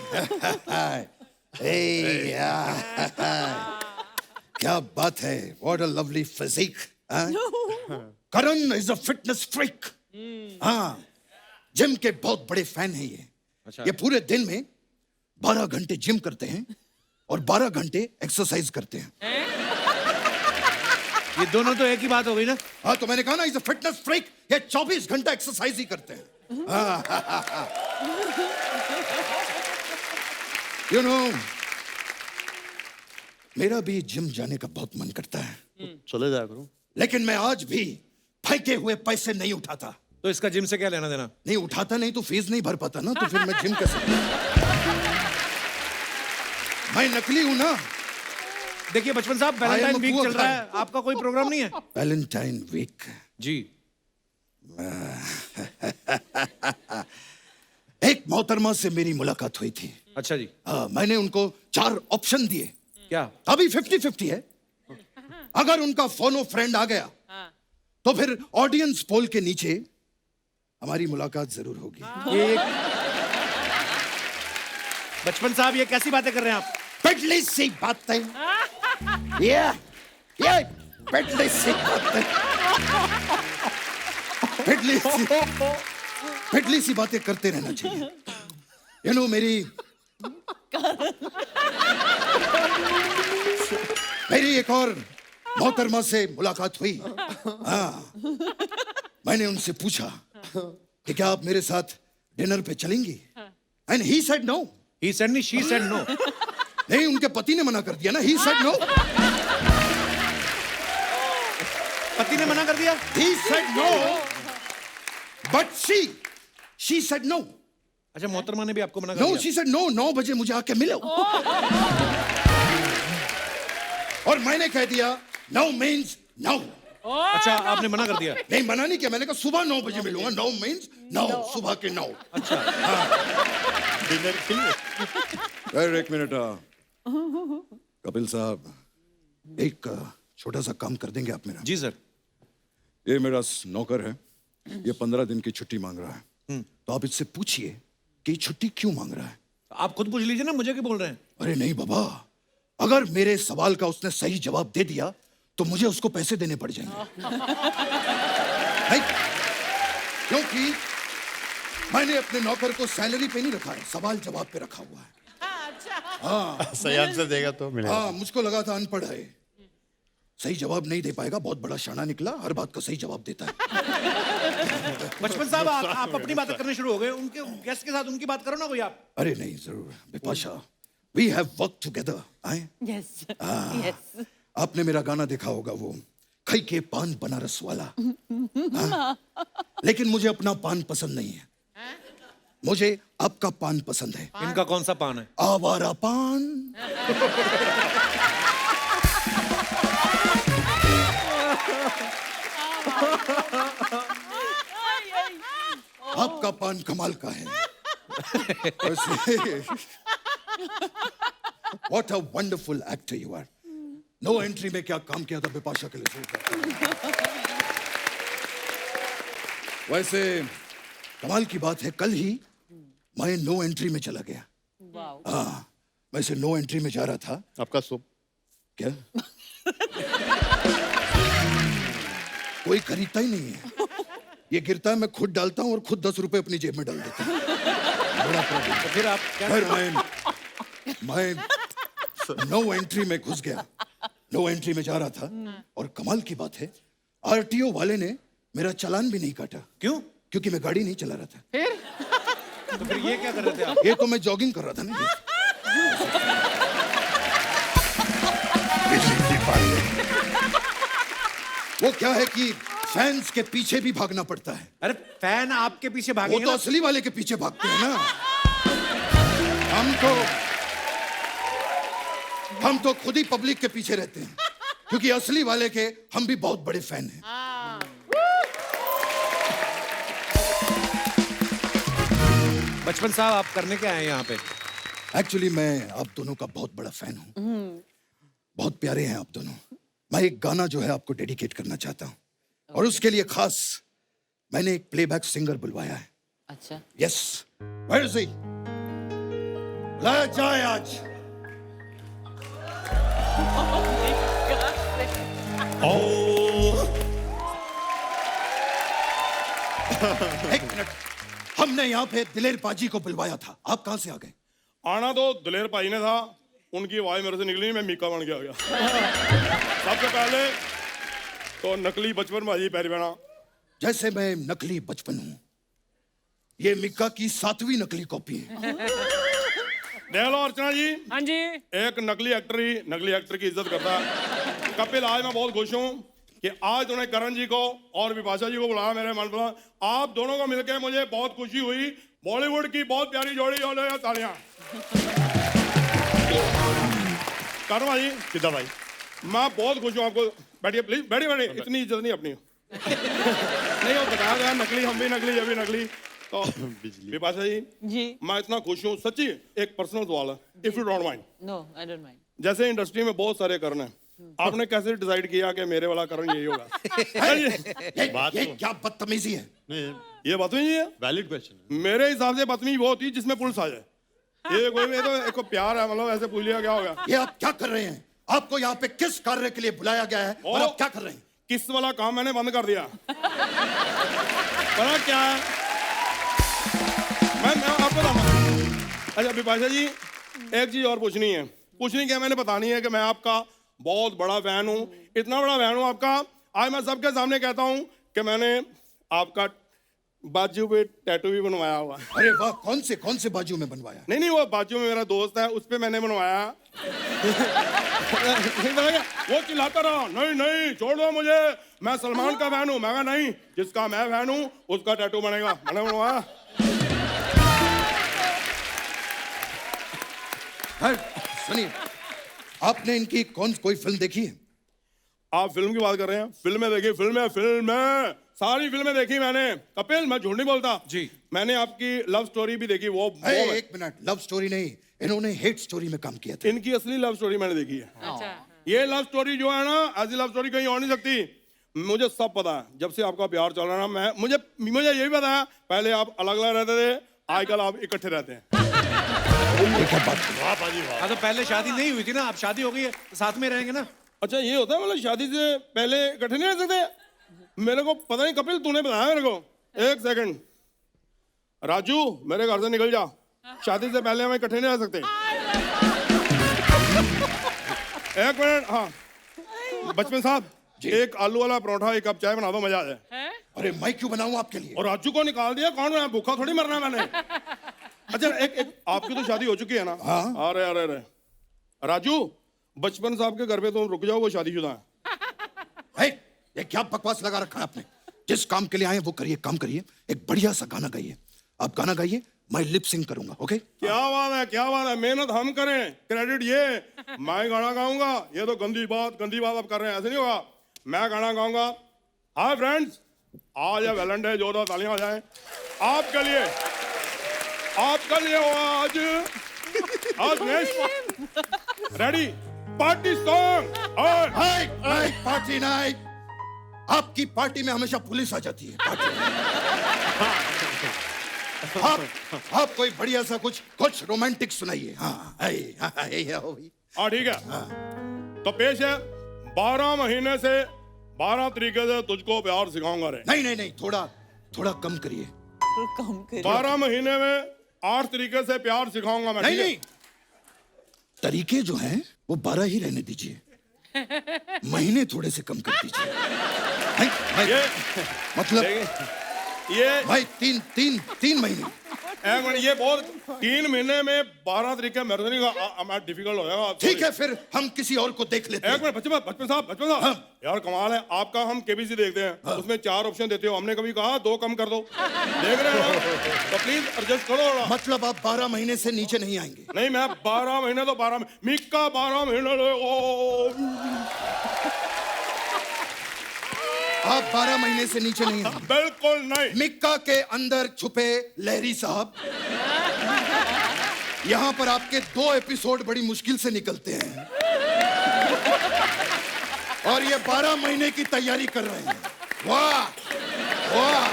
क्या बात है, what a lovely physique. Karan is a fitness freak. हाँ, जिम के बहुत बड़े फैन हैं ये। अच्छा। ये पूरे दिन में 12 घंटे जिम करते हैं और 12 घंटे एक्सरसाइज करते हैं। ये दोनों तो एक ही बात हो गई ना। हाँ, तो मैंने कहा ना, इज अ फिटनेस फ्रीक। ये 24 घंटा एक्सरसाइज ही करते हैं। यू नो, मेरा भी जिम जाने का बहुत मन करता है, चले जाया करो। लेकिन मैं आज भी फेंके हुए पैसे नहीं उठाता। तो इसका जिम से क्या लेना देना? नहीं उठाता, नहीं तो फीस नहीं भर पाता ना, तो फिर मैं जिम कैसे? मैं नकली हूं ना। देखिए बचपन साहब, वैलेंटाइन वीक चल रहा है, आपका कोई प्रोग्राम नहीं है? वैलेंटाइन वीक जी। एक मोहतरमा से मेरी मुलाकात हुई थी। अच्छा जी। मैंने उनको 4 ऑप्शन दिए। क्या? अभी 50-50 है। अगर उनका फोनो फ्रेंड आ गया तो फिर ऑडियंस पोल के नीचे हमारी मुलाकात जरूर होगी। ये बचपन साहब, ये कैसी बातें कर रहे हैं आप? पिटली सी बातें। ये पिटली सी बातें। पिटली सी बातें करते रहना चाहिए। यू नो, मेरी एक और मोहतरमा से मुलाकात हुई। हाँ, मैंने उनसे पूछा कि क्या आप मेरे साथ डिनर पे चलेंगी? And he said no. He said नहीं, she said no. नहीं, उनके पति ने मना कर दिया ना। He said no. पति ने मना कर दिया? He said no, but she said no. अच्छा, मोहतरमा ने भी आपको मना कर No, दिया? she said no, 9 बजे मुझे आके मिलो। और मैंने कह दिया no means no। अच्छा, आपने मना कर दिया? नहीं, मना नहीं किया, मैंने कहा सुबह 9 बजे मिलूंगा। No means no, सुबह के 9। अच्छा। डिनर के लिए। यार एक मिनट, कपिल साहब, एक छोटा सा काम कर देंगे आप मेरा? जी सर। ये मेरा नौकर है, ये 15 दिन की छुट्टी मांग रहा है। तो आप इससे पूछिए कि छुट्टी क्यों मांग रहा है। आप खुद पूछ लीजिए ना, मुझे क्यों बोल रहे हैं? अरे नहीं बाबा, अगर मेरे सवाल का उसने सही जवाब दे दिया तो मुझे उसको पैसे देने पड़ जाएंगे। नहीं, क्योंकि मैंने अपने नौकर को सैलरी पे नहीं रखा है, सवाल जवाब पे रखा हुआ है। सही आंसर देगा तो मिलेगा। हाँ, मुझको लगा था अनपढ़ है, सही जवाब नहीं दे पाएगा। बहुत बड़ा शाना निकला, हर बात का सही जवाब देता है। बचपन साहब, आप अपनी बातें करने शुरू हो गए, उनके गेस्ट के साथ उनकी बात करो ना कोई आप। अरे नहीं, जरूर Bipasha, we have work together. आए यस यस। आपने मेरा गाना देखा होगा, वो खई के पान बनारस वाला। हाँ? लेकिन मुझे अपना पान पसंद नहीं है, मुझे आपका पान पसंद है। इनका कौन सा पान है? आवारा पान। आपका पान कमाल का है। What a wonderful actor you are. No entry में क्या काम किया था बिपाशा के लिए। वैसे कमाल की बात है, कल ही मैं नो एंट्री में चला गया। हाँ, वैसे नो एंट्री में जा रहा था। आपका सूप क्या? कोई खरीदता ही नहीं है, ये गिरता है, मैं खुद डालता हूँ और खुद 10 रुपए अपनी जेब में डाल देता हूँ। बड़ा प्रॉब्लम। तो फिर आप क्या? फिर मैं नो एंट्री में घुस गया, नो एंट्री में जा रहा था, और कमाल की बात है, आरटीओ वाले ने मेरा चालान भी नहीं काटा। क्यों? क्योंकि मैं गाड़ी नहीं चला रहा था। तो फिर ये क्या कर रहे थे आप? ये तो मैं जॉगिंग कर रहा था ना। वो क्या है कि फैंस के पीछे भी भागना पड़ता है। अरे फैन आपके पीछे वो भागेंगे तो ना? असली वाले के पीछे भागते हैं ना। हम तो खुद ही पब्लिक के पीछे रहते हैं, क्योंकि असली वाले के हम भी बहुत बड़े फैन हैं। बचपन साहब, आप करने क्या आए यहाँ पे? एक्चुअली मैं आप दोनों का बहुत बड़ा फैन हूँ, बहुत प्यारे हैं आप दोनों। मैं एक गाना जो है आपको डेडिकेट करना चाहता हूँ, और उसके लिए खास मैंने एक प्लेबैक सिंगर बुलवाया है। अच्छा। Yes, where is he? लाया जाए आज। एक मिनट, हमने यहाँ पे दिलेर पाजी को बुलवाया था, आप कहाँ से आ गए? आना तो दिलेर भाई ने था, उनकी आवाज मेरे से निकली नहीं, मैं मीका बन के आ गया। सबसे पहले तो नकली बचपन भाई पैर बना। जैसे मैं नकली बचपन हूँ, ये मिक्का की 7वीं नकली कॉपी है। देख लो अर्चना जी, हाँ जी। एक नकली एक्टर ही नकली एक्टर की इज्जत करता है। कपिल, आज मैं बहुत खुश हूँ कि आज उन्होंने करण जी को और विपाशा जी को बुलाया मेरे मन पर। आप दोनों को मिलकर मुझे बहुत खुशी हुई। बॉलीवुड की बहुत प्यारी जोड़ी हो रही है, तालियां। करण भाई, किदा भाई, मैं बहुत खुश हूँ। आपको बैठिए प्लीज, बैठिए बैठिए, इतनी इज्जत नहीं अपनी। नहीं, वो बताया गया नकली, हम भी नकली, ये भी नकली। तो विपाशा जी, मैं इतना खुश हूँ सच्ची। एक पर्सनल सवाल है, if you don't mind. No, I don't mind. जैसे इंडस्ट्री में बहुत सारे करण हैं, आपने कैसे डिसाइड किया कि मेरे वाला करण यही होगा? बात ये तो- क्या बदतमीजी है? नहीं, ये बदतमीजी है? वैलिड क्वेश्चन है। मेरे हिसाब से बदतमीजी वो होती है जिसमें पुलिस आ जाए। ये कोई तो एक प्यार है, मतलब ऐसे पूछ लिया क्या हो गया? ये आप क्या कर रहे हैं? आपको यहाँ पे किस कार्य के लिए बुलाया गया है और आप क्या कर रहे हैं? किस वाला काम मैंने बंद कर दिया। पता क्या है, मैं आपको बताऊंगा। अच्छा विपाशा जी, एक चीज और पूछनी है। पूछनी क्या, मैंने बतानी है कि मैं आपका बहुत बड़ा फैन हूँ, इतना बड़ा फैन हूँ आपका। आज मैं सबके सामने कहता हूँ कि मैंने आपका बाजू पे टैटू भी बनवाया हुआ। अरे वाह, कौन से बाजू में बनवाया? नहीं, वो बाजू में मेरा दोस्त है, उस पे मैंने बनवाया। वो चिल्लाता रहा, नहीं छोड़ दो मुझे, मैं सलमान का फैन हूँ। मैं कहा नहीं, जिसका मैं फैन हूँ उसका टैटू बनेगा। मैंने बनवाया। सुनिए, आपने इनकी कोई फिल्म देखी है? आप फिल्म की बात कर रहे हैं? फिल्में देखी, फिल्में सारी फिल्में देखी मैंने। कपिल, मैं झूठ नहीं बोलता जी। मैंने आपकी लव स्टोरी भी देखी। वो एक मिनट, लव स्टोरी नहीं, इन्होंने हेट स्टोरी में काम किया था। इनकी असली लव स्टोरी मैंने देखी है। अच्छा। ये लव स्टोरी जो है ना, ऐसी लव स्टोरी कहीं हो नहीं सकती। मुझे सब पता है, जब से आपका प्यार चल रहा है ना, मुझे ये भी पता है, पहले आप अलग अलग रहते थे, आजकल आप इकट्ठे रहते हैं। वाह पाजी वाह। हाँ तो पहले शादी नहीं हुई थी ना, अब शादी हो गई है तो साथ में रहेंगे ना। अच्छा ये होता है, मतलब शादी से पहले इकट्ठे नहीं रह सकते? मेरे को पता नहीं कपिल, तूने बताया मेरे को। एक सेकंड राजू, मेरे घर से निकल जा, शादी से पहले हम इकट्ठे नहीं रह सकते। एक मिनट, हाँ बचपन साहब, एक आलू वाला परोठा, एक कप चाय बना दो, मजा आ जाए। अरे मैं क्यों बनाऊं आपके लिए? और राजू को निकाल दिया, कौन है? भूखा थोड़ी मरना है मैंने। अच्छा एक आपकी तो शादी हो चुकी है ना? हाँ। अरे अरे अरे राजू, बचपन साहब के घर पे तुम रुक जाओ, वो शादीशुदा है। है, ये क्या बकवास लगा रखा है आपने? जिस काम के लिए आए वो करिए, काम करिए। एक बढ़िया सा गाना गाइए, आप गाना गाइए, मैं लिप सिंग करूंगा। ओके? क्या बात है, क्या बात है, मेहनत हम करें, क्रेडिट ये, मैं गाना गाऊंगा। ये तो गंदी बात आप कर रहे हैं, ऐसे नहीं होगा। मैं गाना गाऊंगा। हाय फ्रेंड्स, आज है वैलेंटाइन, जोरदार तालियां हो जाएं आपके लिए, आपका लिए हो आज next ready party song. Party night. आपकी पार्टी में हमेशा पुलिस आ जाती है। आप कोई बढ़िया सा कुछ रोमांटिक सुनाइए। हाँ ठीक है। तो पेश है 12 महीने से 12 तरीके से तुझको प्यार सिखाऊंगा रे। नहीं, थोड़ा कम करिए। कम करिए। 12 महीने में 8 तरीके से प्यार सिखाऊंगा मैं। नहीं, तरीके जो हैं वो 12 ही रहने दीजिए, महीने थोड़े से कम कर दीजिए। ये मतलब ये भाई तीन महीने। एक मिनट, ये बहुत 3 महीने में 12 तरीके मेरे नहीं डिफिकल्ट हो जाएगा। ठीक है, फिर हम किसी और को देख लेते हैं। एक मिनट बचपन साहब, यार कमाल है आपका। हम केबीसी देखते हैं, उसमें 4 ऑप्शन देते हो, हमने कभी कहा 2 कम कर दो। देख रहे हो, तो प्लीज एडजस्ट करो थोड़ा। मतलब आप 12 महीने से नीचे नहीं आएंगे? नहीं, मैं 12 महीने तो 12 मिक्का 12 महीने आप 12 महीने से नीचे नहीं आएंगे? बिल्कुल नहीं। मिक्का के अंदर छुपे लहरी साहब, यहाँ पर आपके 2 एपिसोड बड़ी मुश्किल से निकलते हैं और ये 12 महीने की तैयारी कर रहे हैं। वाह वाह।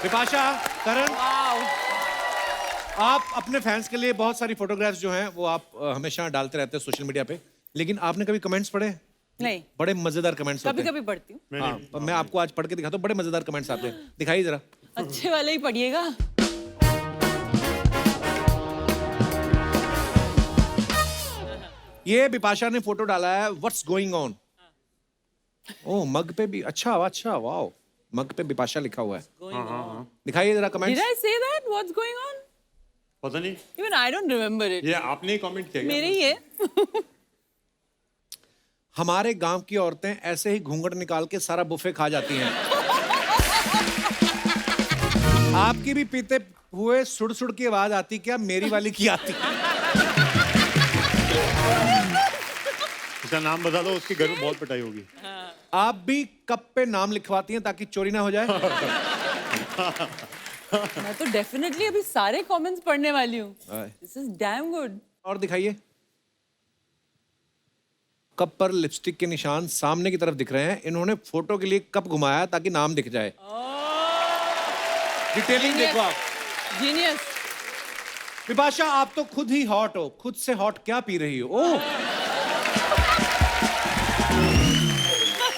विपाशा, करण, आप अपने फैंस के लिए बहुत सारी फोटोग्राफ्स जो हैं वो आप हमेशा डालते रहते हैं सोशल मीडिया पे, लेकिन आपने कभी कमेंट्स पढ़े? नहीं, बड़े मजेदार कमेंट्स होते कभी हैं। कभी पढ़ती हूँ। हाँ, तो मैं आपको आज पढ़ के दिखाता हूँ, बड़े मजेदार कमेंट्स आते हैं, दिखाइए जरा। अच्छे वाले ही पढ़िएगा। ये बिपाशा ने फोटो डाला है, व्हाट्स गोइंग ऑन। ओह, मग पे भी अच्छा वाह, मग पे बिपाशा लिखा हुआ है। दिखाइए जरा Did comments. I say that? What's going on? पता नहीं, Even I don't remember it. ये आपने ही कमेंट किया क्या? मेरे ही है। हमारे गांव की औरतें ऐसे ही घूंघट निकाल के सारा बुफे खा जाती हैं। आपकी भी पीते हुए सुड़ सुड़ की आवाज आती क्या? मेरी वाली की आती। इसका नाम बता दो, उसके घर में बहुत पिटाई होगी। आप भी कप पे नाम लिखवाती हैं ताकि चोरी ना हो जाए? मैं तो डेफिनेटली अभी सारे कमेंट्स पढ़ने वाली हूँ। Aye. This is damn good. और दिखाइए। कप पर लिपस्टिक के निशान सामने की तरफ दिख रहे हैं। इन्होंने फोटो के लिए कप घुमाया ताकि नाम दिख जाए। डिटेलिंग देखो आप। Genius. विपाशा, आप तो खुद ही हॉट हो, खुद से हॉट क्या पी रही हो? ओह,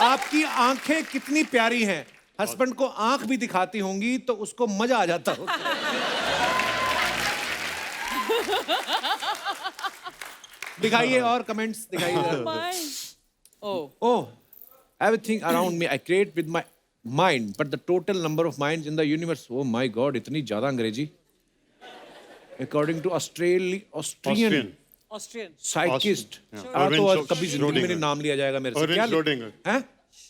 आपकी आंखें कितनी प्यारी हैं। हस्बैंड को आंख भी दिखाती होंगी तो उसको मजा आ जाता होगा। दिखाइए और कमेंट्स दिखाइए। Fine. Oh. Oh, everything around me I create with my mind, but the total number of minds in the universe. Oh my God, इतनी ज़्यादा अंग्रेजी. According to Australian Austrian. psychist. Yeah. तो आज Irvin कभी जिंदगी में नहीं Schrödinger. नाम लिया जाएगा मेरे से. Irvin क्या Schrödinger. हैं?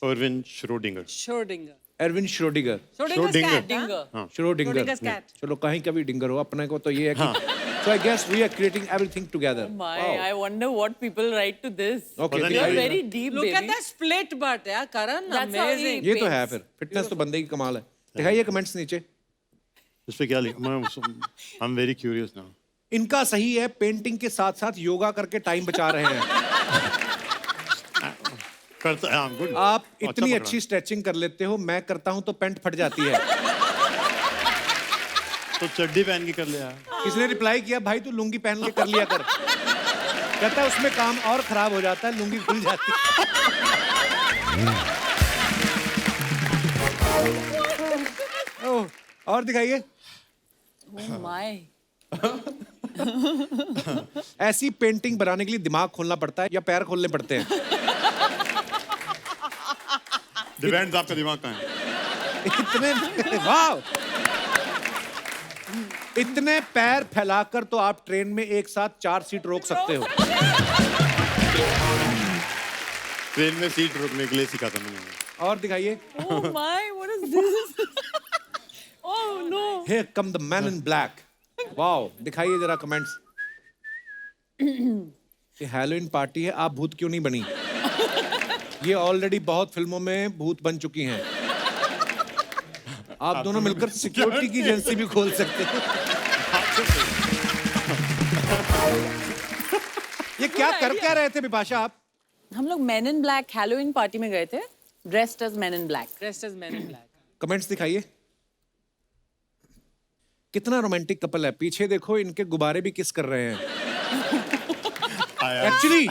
Irvin Schrödinger. Schrödinger. Erwin Schrödinger. Schrödinger's cat. Schrödinger. Dinger. Schrödinger. Schrödinger's cat. चलो कहीं का भी डिंगर हो, अपने को तो ये है कि. So I guess we are creating everything together. My, Wow. I wonder what people write to this. Okay, पता नहीं You're दिखाइए. very deep, Look baby. at that split butt, yeah, Karan. That's how he Amazing. ये तो है paints. फिर. Fitness तो बंदे की कमाल है. दिखाइए कमेंट्स नीचे. इस पे क्या लिखा? I'm very curious now. इनका सही है, पेंटिंग के साथ साथ योगा करके टाइम बचा रहे हैं। करता हाँ, गुड। आप अच्छा इतनी पकड़ा। अच्छी स्ट्रेचिंग कर लेते हो, मैं करता हूं तो पैंट फट जाती है। तो चड्डी पहन के कर लिया। किसी ने रिप्लाई किया, भाई तू लुंगी पहन के कर लिया कर। कहता है उसमें काम और खराब हो जाता है, लुंगी खुल जाती है। ओह, और दिखाइए। Oh my. ऐसी पेंटिंग बनाने के लिए दिमाग खोलना पड़ता है या पैर खोलने पड़ते हैं? डिपेंड्स आपका दिमाग कहाँ है। इतने वाह, इतने पैर फैलाकर तो आप ट्रेन में एक साथ 4 सीट रोक सकते हो। ट्रेन में सीट रोकने के लिए सिखा था मैंने। और दिखाइए। Oh my, what is this? Oh no. Here come the man in black. Wow, दिखाइए जरा कमेंट्स। ये हैलोवीन पार्टी है, आप भूत क्यों नहीं बनी? ये ऑलरेडी बहुत फिल्मों में भूत बन चुकी हैं। आप दोनों मिलकर सिक्योरिटी की एजेंसी भी खोल सकते हैं। ये क्या कर क्या रहे थे बिपाशा आप? हम लोग Men in Black Halloween party में गए थे, dressed as Men in Black. Dressed as Men in Black. Comments दिखाइए। कितना रोमांटिक कपल है, पीछे देखो इनके गुब्बारे भी किस कर रहे हैं। एक्चुअली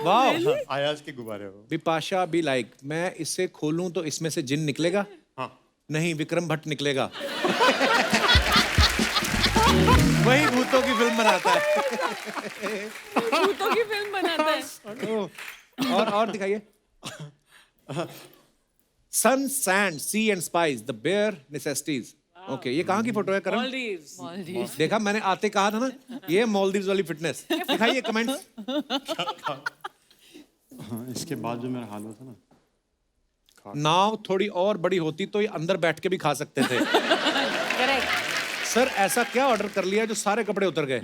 वाओ, आयाज के गुब्बारे हो। बिपाशा बी लाइक, मैं इसे खोलूं तो इसमें से जिन निकलेगा? हाँ। नहीं, विक्रम भट्ट निकलेगा। वही भूतों की फिल्म बनाता है। भूतों की फिल्म बनाता है। और दिखाइए। Sun, sand, sea and spice, the bare necessities. Okay, ये कहाँ की फोटो है करण? Maldives. देखा, मैंने आते कहा था ना, ये मालदीव्स वाली फिटनेस। दिखाइए कमेंट्स। हाँ, इसके बाद जो मेरा हाल हुआ था ना, नाव थोड़ी और बड़ी होती तो ये अंदर बैठ के भी खा सकते थे। Correct. सर, ऐसा क्या ऑर्डर कर लिया जो सारे कपड़े उतर गए?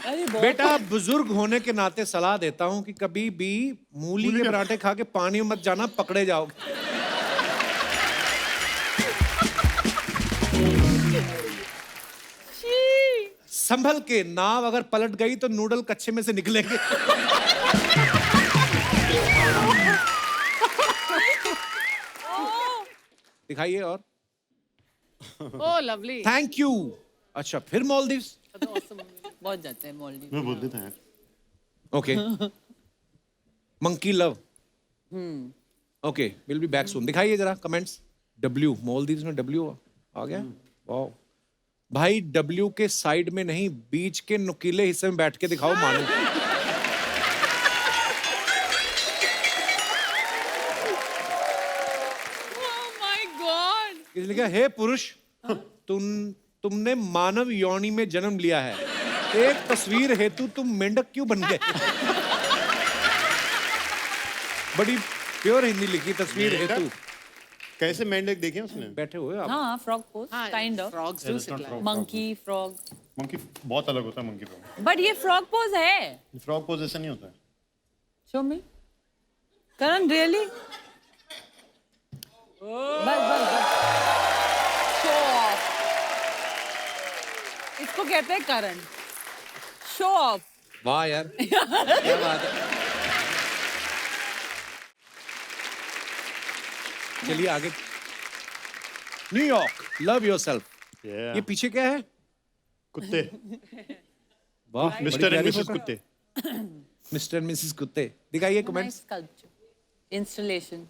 अरे बहुत बेटा, बुजुर्ग होने के नाते सलाह देता हूं कि कभी भी मूली के पराठे खा के पानी में मत जाना, पकड़े जाओगे। संभल के, नाव अगर पलट गई तो नूडल कच्चे में से निकलेंगे। दिखाइए और। Oh, lovely. Thank you. अच्छा, फिर मालदीव्स? बहुत जाते हैं मॉलडीव। मैं बोल देता है। Okay. Monkey love. Okay, will be back soon. दिखाइए जरा कमेंट्स। डब्ल्यू, मालदीव्स में डब्ल्यू आ गया। वाओ भाई, डब्ल्यू के साइड में नहीं, बीच के नुकीले हिस्से में बैठ के दिखाओ मानो। Oh my God. किसी ने कहा, हे पुरुष, तुमने मानव योनि में जन्म लिया है, एक तस्वीर हेतु तुम मेंढक क्यों बन गए? बड़ी प्योर हिंदी लिखी, तस्वीर हेतु। कैसे मेंढक देखे उसने? बैठे हुए आप। हाँ, frog pose, हाँ, kind of. Frogs do sit like. Monkey, frog. Monkey बहुत अलग होता है मंकी फ्रॉग। But ये frog pose है. फ्रॉग पोज ऐसा नहीं होता है। Show me. Karan, really? बस. Show off. इसको कहते हैं करण. Show off. वाह यार, क्या बात है। चलिए आगे। New York, love yourself. ये पीछे क्या है? कुत्ते। वाह, मिस्टर एंड मिसेस कुत्ते। मिस्टर एंड मिसेस कुत्ते। दिखाइए Nice कमेंट्स। sculpture. Installation.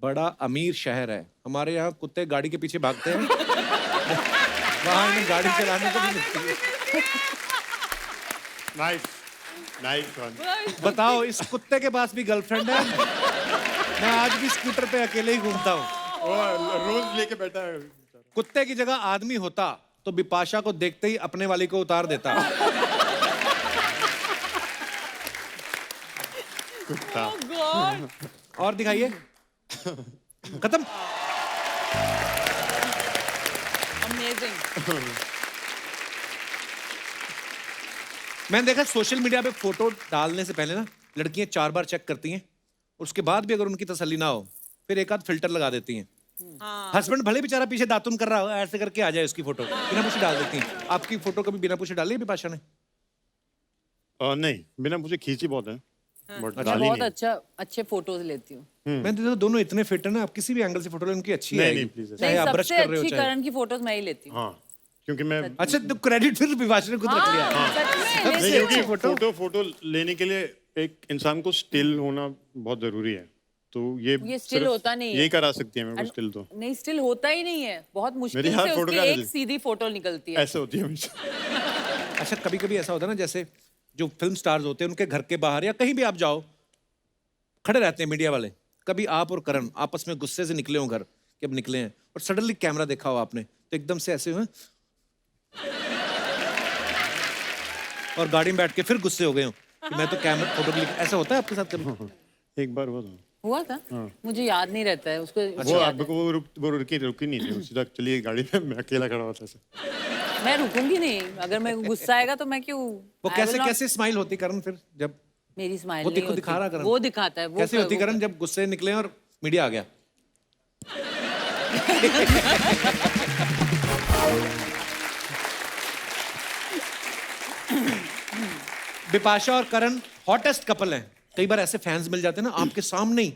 बड़ा अमीर शहर है, हमारे यहाँ कुत्ते गाड़ी के पीछे भागते हैं। वहाँ इन्हें गाड़ी चलाने को नहीं मिलती है। Nice nice one. बताओ, इस कुत्ते के पास भी गर्लफ्रेंड है? मैं आज भी स्कूटर पे अकेले ही घूमता हूँ। रोज लेके बैठा है। कुत्ते की जगह आदमी होता तो बिपाशा को देखते ही अपने वाली को उतार देता। कुत्ता। Oh God. और दिखाइए। खत्म। Amazing. मैंने देखा सोशल मीडिया पे फोटो डालने से पहले ना लड़कियां 4 बार चेक करती हैं, उसके बाद भी अगर उनकी तसल्ली ना हो फिर एक आध फिल्टर लगा देती हैं। हस्बैंड भले बेचारा पीछे दातुन कर रहा हो, ऐसे करके आ जाए उसकी फोटो, बिना पूछे डाल देती हैं। आपकी फोटो कभी बिना पूछे डाली है बिपाशा ने? नहीं, बिना मुझे खींची बहुत है, बट मैं डाली बहुत नहीं। अच्छे फोटोज लेती हूँ। मैं तो दोनों इतने फिट है ना, आप किसी भी एंगल से फोटो ले उनकी अच्छी नहीं, है। नहीं, please, चाहे नहीं, आप ब्रश सबसे कर रहे हो अच्छी चाहे। करण की फोटोज मैं ही लेती हूँ। हाँ, क्योंकि मैं अच्छा, तो क्रेडिट फिर विपाशा ने खुद रख लिया। हाँ, सच में नहीं, लेती क्योंकि हूँ। फोटो लेने के लिए एक इंसान को स्टिल होना बहुत जरूरी है, तो ये still सिर्फ होता नहीं है। यही करा सकती है मेरे को स्टिल, तो नहीं, स्टिल होता ही नहीं है, बहुत मुश्किल मेरी हर से फोटो उसकी का एक result। सीधी फोटो निकलती है। ऐसे होती है हमेशा। अच्छा, कभी कभी ऐसा होता है ना, जैसे जो फिल्म स्टार्स होते हैं उनके घर के बाहर या कहीं भी आप जाओ, खड़े रहते हैं मीडिया वाले। कभी आप और करण आपस में गुस्से से निकले हो घर कि अब निकले हैं, और सडनली कैमरा देखा हो आपने, तो एकदम से ऐसे हुए और गाड़ी में बैठ के फिर गुस्से हो गए हो कि मैं तो कैमरा फोटो क्लिक। ऐसा होता है आपके साथ कभी? एक बार हुआ था। हुआ था? मुझे याद नहीं रहता है उसको। वो आपको वो रुकी नहीं थी, सीधा चलिए गाड़ी में, मैं अकेला खड़ा हुआ था ऐसे। मैं रुकूंगी नहीं, अगर मैं गुस्सा आएगा तो मैं क्यों। वो I कैसे will not- कैसे स्माइल होती करण फिर जब मेरी स्माइल वो नहीं दिखा होती। दिखा रहा करण? वो दिखाता है। वो कैसे होती वो- करण जब गुस्से निकले और मीडिया आ गया? बिपाशा और करण हॉटेस्ट कपल हैं। कई बार ऐसे फैंस मिल जाते हैं ना आपके सामने ही,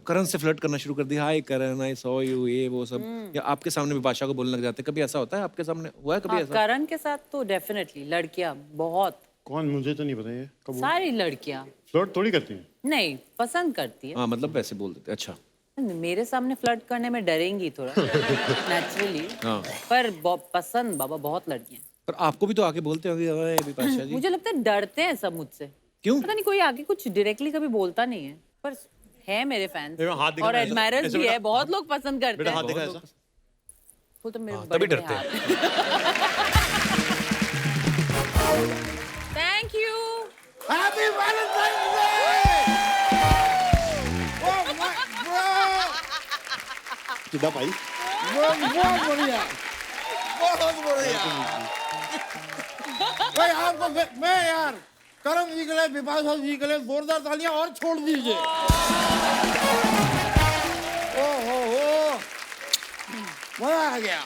करण से फ्लर्ट करना शुरू कर दिया, हाय करण, आई सॉ यू, ये वो सब, या आपके सामने बिपाशा को बोलने लग जाते हैं। कभी ऐसा होता है आपके सामने? हुआ है कभी हाँ, ऐसा? करण के साथ तो डेफिनेटली लड़कियां बहुत, कौन, मुझे तो नहीं पता ये कब हुआ। सारी लड़कियां फ्लर्ट थोड़ी करती हैं। नहीं पसंद करती है। हाँ, मतलब वैसे बोल देते हैं। अच्छा, मेरे सामने फ्लर्ट करने में डरेंगी थोड़ा नेचुरली, हाँ। पर पसंद बाबा बहुत लड़कियां। पर आपको भी तो आके बोलते होंगे, ओए बिपाशा जी। मुझे लगता है डरते हैं सब मुझसे, क्यों? पता नहीं, कोई आगे कुछ डायरेक्टली कभी बोलता नहीं है, पर है मेरे फैंस मेरा हाथ दिखा और ना ऐसा- एडमायरर्स ऐसे भी है, बेटा- बहुत लोग पसंद करते बेटा हैं। हाथ दिखा ऐसा। वो तो मेरे हाँ, बड़े तभी बड़े डरते हैं। Thank you. Happy Valentine day. Oh my bro, सीधा भाई। बहुत बढ़िया, बहुत बढ़िया। भाई आपको मैं यार करण जी के लिए, बिपाशा जी के लिए जोरदार तालियां और छोड़ दीजिए। ओहो, मजा आ गया।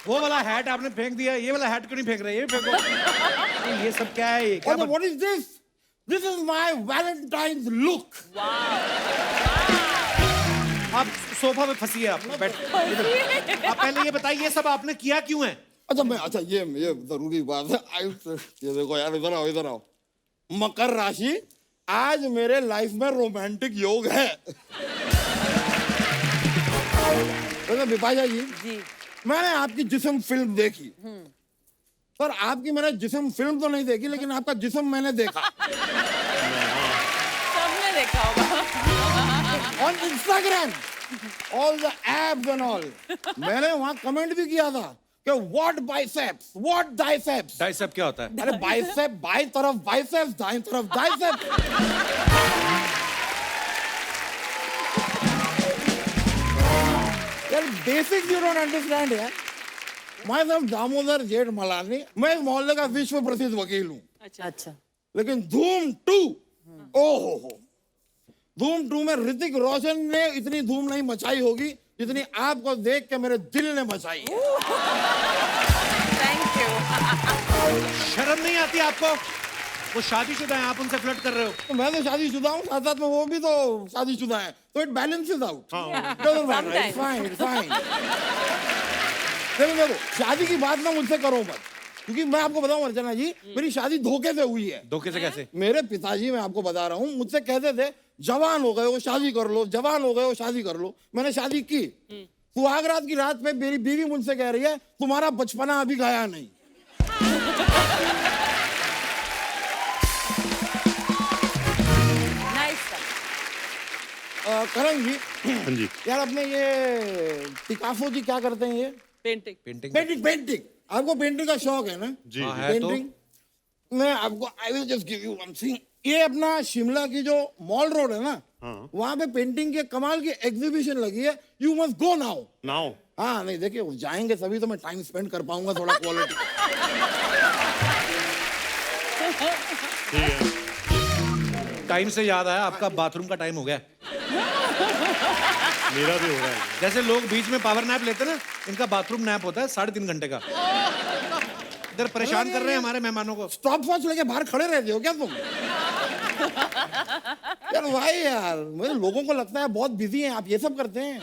वो वाला हैट आपने फेंक दिया, ये वाला हैट क्यों नहीं फेंक रहे? ये भी फेंको। ये सब क्या है? ये क्या What is this? This is my Valentine's look. आप सोफा पे फंसी है, आप बैठ। आप पहले ये बताइए, ये सब आपने किया क्यों है? अच्छा ये जरूरी बात है। ये देखो यार, इधर आओ, इधर आओ। मकर राशि, आज मेरे लाइफ में रोमांटिक योग है। तो बिपाशा जी, मैंने आपकी जिस्म फिल्म देखी, पर आपकी मैंने जिस्म फिल्म तो नहीं देखी, लेकिन आपका जिस्म मैंने देखा सबने देखा होगा on Instagram, all the abs and all. मैंने वहां कमेंट भी किया था कि व्हाट बाइसेप्स, व्हाट डाइसेप्स। डाइसेप क्या होता है? अरे बाइसेप बाई तरफ बाइसेप्स, दाईं तरफ डाइसेप्स। यार बेसिक्स यू डोंट अंडरस्टैंड यार। मैं सब दामोदर जेठ मलानी, मैं इस मोहल्ले का विश्व प्रसिद्ध वकील हूँ, अच्छा लेकिन धूम 2, ओहो, धूम 2 में ऋतिक रोशन ने इतनी धूम नहीं मचाई होगी जितनी आपको देख के मेरे दिल ने मचाई है। Thank you. शर्म नहीं आती आपको? वो शादीशुदा है, आप उनसे फ्लर्ट कर रहे हो। तो मैं तो शादीशुदा हूँ, साथ साथ में वो भी तो शादीशुदा है, तो इट बैलेंसेस आउट। देखो शादी की बात ना मुझसे करो मत, क्योंकि मैं आपको बताऊं अर्चना जी, मेरी शादी धोखे से हुई है। धोखे से कैसे? मेरे पिताजी, मैं आपको बता रहा हूँ, मुझसे कहते थे जवान हो गए हो शादी कर लो, जवान हो गए हो शादी कर लो। मैंने शादी की, सुहागरात की रात में मेरी बीवी मुझसे कह रही है तुम्हारा बचपना अभी गया नहीं। नाइस। करण जी, हाँ जी। यार अपने ये पिकासो जी क्या करते हैं? ये पेंटिंग पेंटिंग? पेंटिंग आपको पेंटिंग का शौक है ना? जी, हाँ, है तो। पेंटिंग मैं आपको, I will just give you one thing. ये अपना शिमला की जो मॉल रोड है ना, वहां पे पेंटिंग के कमाल की एग्जीबिशन लगी है। You must go now. Now? हाँ नहीं, देखिए जाएंगे तभी तो मैं टाइम स्पेंड कर पाऊंगा थोड़ा क्वालिटी। टाइम से याद आया, आपका बाथरूम का टाइम हो गया। मेरा भी हो रहा है। जैसे लोग बीच में पावर नैप लेते हैं ना, इनका बाथरूम नैप होता है 3.5 घंटे का। इधर परेशान कर रहे हैं हमारे मेहमानों को। स्टॉप वॉच लेके बाहर खड़े रहते हो क्या तुम? यार भाई यार, मेरे लोगों को लगता है बहुत बिजी हैं आप, ये सब करते हैं।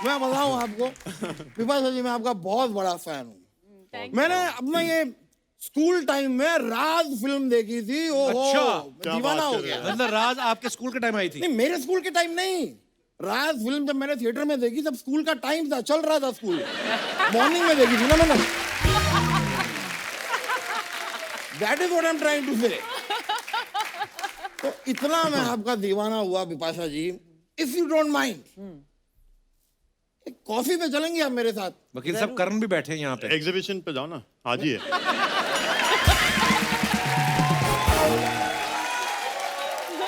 मैं बताऊं आपको, विपाशा जी, मैं आपका बहुत बड़ा फैन हूँ। मैंने अपना ये स्कूल टाइम में राज फिल्म देखी थी। ओहो, अच्छा, दीवाना हो बात कर गया। रहे मतलब राज आपके स्कूल के टाइम आई थी? नहीं, मेरे स्कूल के टाइम नहीं। राज फिल्म जब मैंने थिएटर में देखी, जब स्कूल का टाइम था, चल रहा था स्कूल, मॉर्निंग में देखी थी ना मैंने। That is what I am trying to say. तो इतना मैं आपका दीवाना हुआ Bipasha ji, if you don't mind, एक कॉफी पे चलेंगे आप मेरे साथ? वकील साहब, करण भी बैठे हैं यहाँ पे। एग्जीबिशन पे जाओ ना, आज ही है।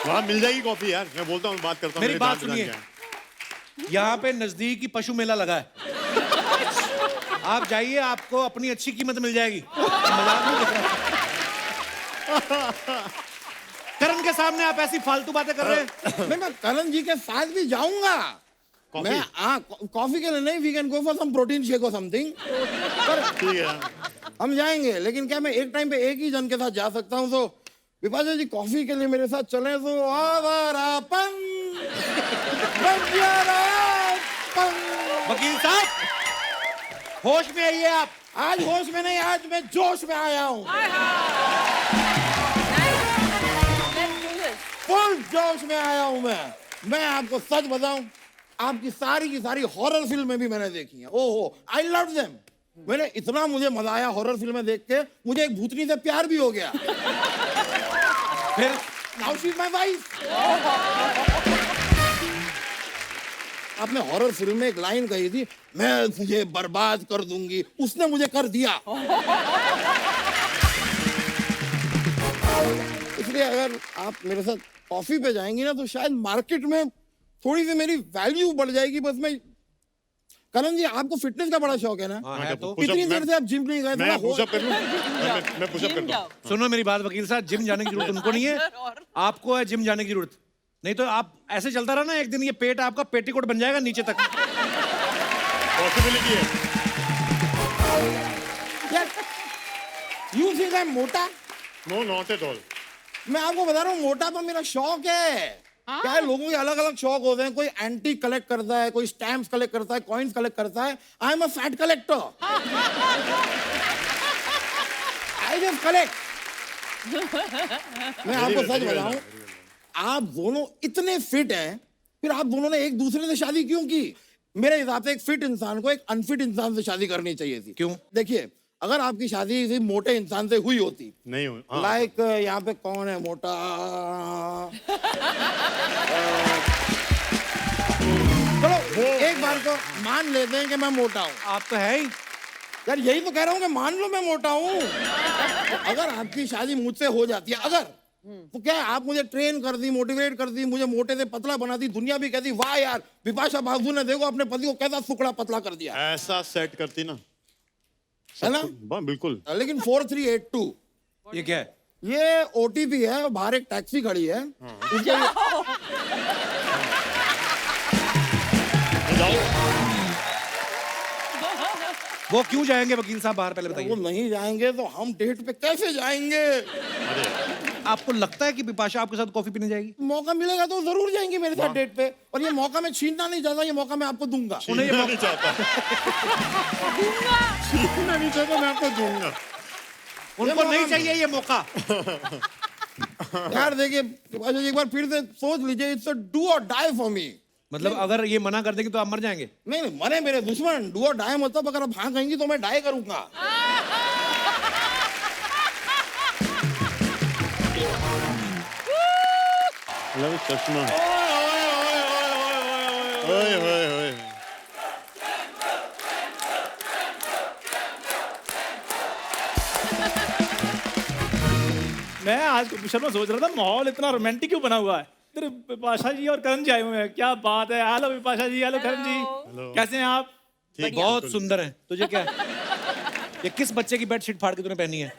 वहाँ मिल जाएगी कॉफी यार, मैं बोलता हूँ, बात करता हूँ। मेरी मेरे बात जान पहचान सुनिए, के हैं। यहाँ पे नजदीक ही पशु मेला लगा है। आप जाइए, आपको अपनी अच्छी कीमत मिल जाएगी। मजाक नहीं कर रहा। करण के सामने आप ऐसी फालतू बातें कर रहे हैं। मैं करण जी के साथ भी जाऊंगा। कॉफी? मैं कॉफी के लिए नहीं, we can go for some protein shake और समथिंग। ठीक है। हम जाएंगे, लेकिन क्या मैं एक टाइम पे एक ही जन के साथ जा सकता हूँ? तो विपाशा जी, कॉफी के लिए मेरे साथ चले तो आवारापन, बंजारापन। वकील साहब, होश में आइए आप। आज होश में नहीं, आज मैं जोश में आया हूँ। फुल जोश में आया हूँ मैं आपको सच बताऊं, आपकी सारी की सारी हॉरर फिल्में भी मैंने देखी हैं। ओहो, आई लव देम। मैंने इतना, मुझे मजा आया हॉरर फिल्में देख के, मुझे एक भूतनी से प्यार भी हो गया। फिर now she is my wife. आपने हॉरर फिल्म में एक लाइन कही थी, मैं तुझे बर्बाद कर दूंगी, उसने मुझे कर दिया। इसलिए अगर आप मेरे साथ कॉफी पे जाएंगी ना, तो शायद मार्केट में थोड़ी सी मेरी वैल्यू बढ़ जाएगी। बस मैं, करण जी, आपको फिटनेस का बड़ा शौक है ना? हाँ, है तो। इतनी देर से आप जिम नहीं गए, मैं थोड़ा पुशअप कर लूं? मैं पुशअप करता हूँ। सुनो मेरी बात वकील साहब, जिम जाने की जरूरत उनको नहीं है, आपको है जिम जाने की जरूरत। नहीं तो आप ऐसे चलता रहा ना, एक दिन ये पेट आपका पेटीकोट बन जाएगा नीचे तक। पॉसिबिलिटी है। यार, यू थिंक आई एम मोटा? No, not at all. मैं आपको बता रहा हूँ, मोटापा मेरा शौक है। क्या है, लोगों के अलग अलग शौक होते हैं। कोई एंटी कलेक्ट करता है, कोई स्टैम्प्स कलेक्ट करता है, कॉइन्स कलेक्ट करता है। I am a fat collector. I just collect. मैं आपको सच बताऊं, आप दोनों इतने फिट हैं, फिर आप दोनों ने एक दूसरे से शादी क्यों की? मेरे हिसाब से एक फिट इंसान को एक अनफिट इंसान से शादी करनी चाहिए थी। क्यों? देखिए, अगर आपकी शादी किसी मोटे इंसान से हुई होती, नहीं हो, हाँ। लाइक यहाँ पे कौन है मोटा? चलो एक बार को मान लेते हैं कि मैं मोटा हूँ। आप तो है ही। यार यही तो कह रहा हूँ कि मान लो मैं मोटा हूँ। तो अगर आपकी शादी मुझसे हो जाती है, अगर, तो क्या आप मुझे ट्रेन कर दी, मोटिवेट कर दी, मुझे मोटे से पतला बना दी, दुनिया भी कहती वाह यार, विपाशा बासु ने देखो अपने पति को कैसा सुकड़ा पतला कर दिया, ऐसा सेट करती ना, है ना? बिल्कुल। लेकिन 4382 ये क्या है? ये ओटीपी है। बाहर एक टैक्सी खड़ी है, उसके वो क्यों जाएंगे वकील साहब बाहर, पहले वो बताइए। नहीं जाएंगे तो हम डेट पे कैसे जाएंगे? आपको लगता है कि बिपाशा आपके साथ कॉफी पीने जाएगी? मौका मिलेगा तो जरूर जाएंगे मेरे साथ डेट पे। और ये मौका मैं छीनना नहीं चाहता, ये मौका मैं आपको दूंगा। छीनना नहीं चाहता। छीनना नहीं चाहता, मैं आपको दूंगा। उनको नहीं चाहिए ये मौका। यार देखिए, एक बार फिर से सोच लीजिए, इट्स अ डू और डाई फॉर मी। मतलब अगर ये मना कर देंगे तो आप मर जाएंगे? नहीं नहीं, मरे मेरे दुश्मन। डू और डाई मतलब अगर आप हाँ कहेंगी तो मैं डाई करूंगा। चश्मा। ओए ओए ओए। मैं आज कुछ में सोच रहा था, माहौल इतना रोमांटिक क्यों बना हुआ है? इधर विपाशा जी और करण जी आए हुए हैं, क्या बात है। हेलो विपाशा जी, हेलो करण जी, कैसे हैं आप? ठीक है, बहुत बिल्कुल। सुंदर है। तुझे क्या है? ये किस बच्चे की बेडशीट फाड़ के तूने पहनी है?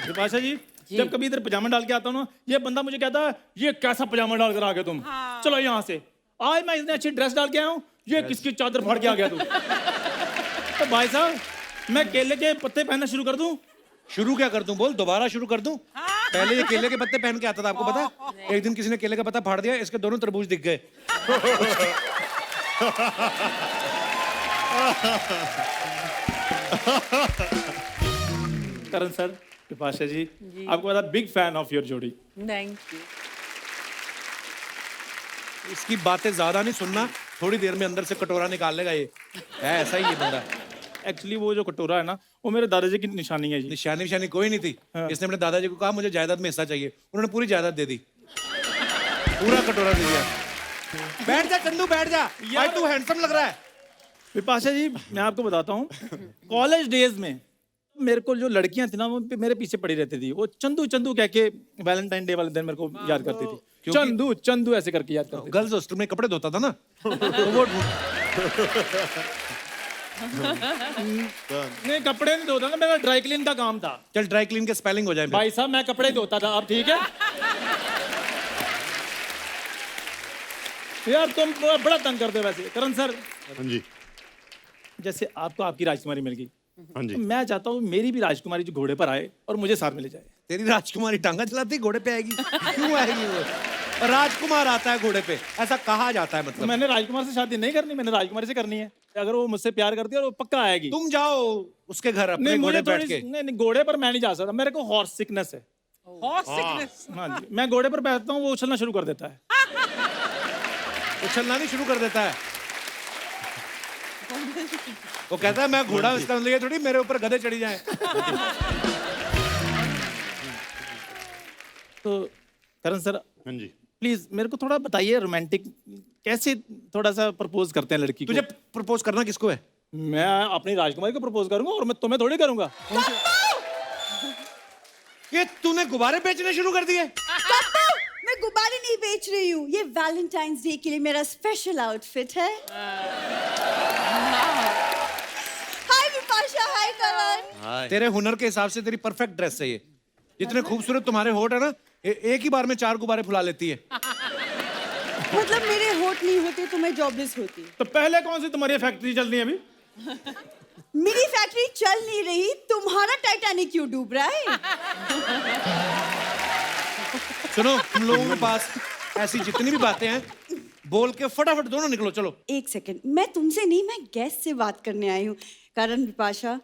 बिपाशा जी जब कभी इधर पजामा डाल के आता हूँ ना, ये बंदा मुझे कहता है ये कैसा पजामा डाल कर आ गए तुम, चलो यहाँ से। आज मैं इतनी अच्छी ड्रेस डाल के आया हूँ, ये किसकी चादर फाड़ के आ गया तू? तो भाई साहब मैं केले के पत्ते पहनना शुरू कर दूं? शुरू क्या कर दूं? बोल, दोबारा शुरू कर दूं? पहले ये केले के पत्ते पहन के आता था, आपको पता है? एक दिन किसी ने केले का पत्ता फाड़ दिया, इसके दोनों तरबूज दिख गए। करण सर, बिपाशा जी आपको पता, बिग फैन ऑफ योर जोड़ी। Thank you. इसकी बातें ज्यादा नहीं सुनना, थोड़ी देर में अंदर से कटोरा निकाल लेगा ये, है ऐसा ही ये बंदा। एक्चुअली वो जो कटोरा है ना, वो मेरे दादाजी की निशानी है जी। निशानी विशानी कोई नहीं थी। इसने अपने दादाजी को कहा मुझे जायदाद में हिस्सा चाहिए, उन्होंने पूरी जायदाद दे दी, पूरा कटोरा दे दिया। बैठ जा चंदू, बैठ जा यार, तू हैंडसम लग रहा है। विपाशा जी मैं आपको बताता हूँ, कॉलेज डेज में मेरे को जो लड़कियां थी ना, वो मेरे पीछे पड़ी रहती थी। वो चंदू चंदू कह के वैलेंटाइन डे वाले दिन मेरे को याद करती थी, चंदू चंदू ऐसे करके याद करती थी। गर्ल्स हॉस्टल में कपड़े धोता था ना, तो वो नहीं कपड़े नहीं धोता था, मेरा ड्राई क्लीन का काम था। चल ड्राई क्लीन के स्पेलिंग हो जाए। भाई साहब मैं कपड़े धोता था, अब ठीक है यार। तुम बड़ा तंग करते हो वैसे। करण सर, हाँ जी, जैसे आपको आपकी राजकुमारी मिल गई, हाँ जी। तो मैं चाहता हूँ मेरी भी राजकुमारी जो घोड़े पर आए और मुझे साथ मिले जाए। तेरी राजकुमारी टांगा चलाती घोड़े पे आएगी? क्यों आएगी वो? राजकुमार आता है घोड़े पे, ऐसा कहा जाता है। तो मतलब मैंने राजकुमार से शादी नहीं करनी, मैंने राजकुमारी से करनी है। अगर वो मुझसे प्यार करती है और वो पक्का आएगी। तुम जाओ उसके घर अपने नहीं घोड़े मुझे पे बैठ के। नहीं घोड़े पर मैं नहीं जा सकता, मेरे को हॉर्स सिकनेस है। Horse sickness? हाँ जी, मैं घोड़े पर बैठता हूँ, वो उछलना शुरू कर देता है। उछलना नहीं शुरू कर देता है, वो कहता है मैं घोड़ा, इसका मतलब ये थोड़ी मेरे ऊपर गधे चढ़ी जाए। तो करण सर हाँ जी, प्लीज मेरे को थोड़ा बताइए, रोमांटिक कैसे थोड़ा सा प्रपोज करते हैं लड़की को? तुझे प्रपोज करना किसको है? मैं अपनी राजकुमारी को प्रपोज करूंगा, और मैं तुम्हें थोड़ी करूंगा। ये तूने गुब्बारे बेचने शुरू कर दिए? मैं गुब्बारे नहीं बेच रही हूँ, ये वैलेंटाइंस डे के लिए मेरा स्पेशल आउटफिट है। हाय विपाशा, हाय करण। तेरे हुनर के हिसाब से तेरी परफेक्ट ड्रेस है ये। जितने खूबसूरत तुम्हारे होठ है ना, एक ही बार में 4 गुब्बारे फुला लेती है। मतलब मेरे होठ नहीं होते तो मैं जॉबलेस होती। तो पहले कौन सी तुम्हारी फैक्ट्री चल रही है अभी? मेरी फैक्ट्री चल नहीं रही, तुम्हारा टाइटैनिक क्यों डूब रहा है? सुनो, तुम लोगों के पास ऐसी जितनी भी बातें हैं, बोल के फटाफट दोनों निकलो। चलो एक सेकंड, मैं तुमसे नहीं, मैं गेस्ट से बात करने आई हूँ। करण, विपाशा,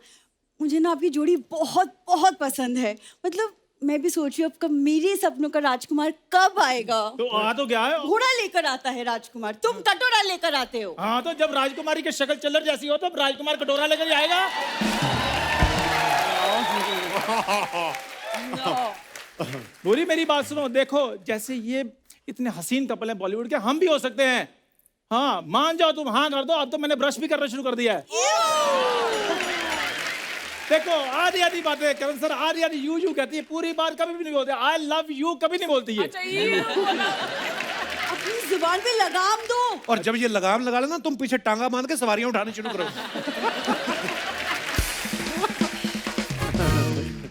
मुझे ना आपकी जोड़ी बहुत बहुत पसंद है। मतलब मैं भी सोच रही हूँ अब मेरे सपनों का राजकुमार कब आएगा। तो आ तो क्या है? घोड़ा लेकर आता है राजकुमार, तुम कटोरा लेकर आते हो। हाँ तो जब राजकुमारी की शक्ल चल्लर जैसी हो, तब राजकुमार कटोरा लेकर ही आएगा। बुरी मेरी बात सुनो, देखो जैसे ये इतने हसीन कपल हैं बॉलीवुड के, हम भी हो सकते हैं। हाँ मान जाओ तुम, हाँ कर दो। अब तो मैंने ब्रश भी करना शुरू कर दिया है। देखो आधी आधी बातें करण सर, आधी आधी यू यू कहती है, पूरी बात कभी भी नहीं बोलती। आई लव यू कभी नहीं बोलती है। अपनी जुबान पे लगाम दो। और जब ये लगाम लगा लेना, तुम पीछे टांगा बांध के सवारियां उठाने शुरू करो।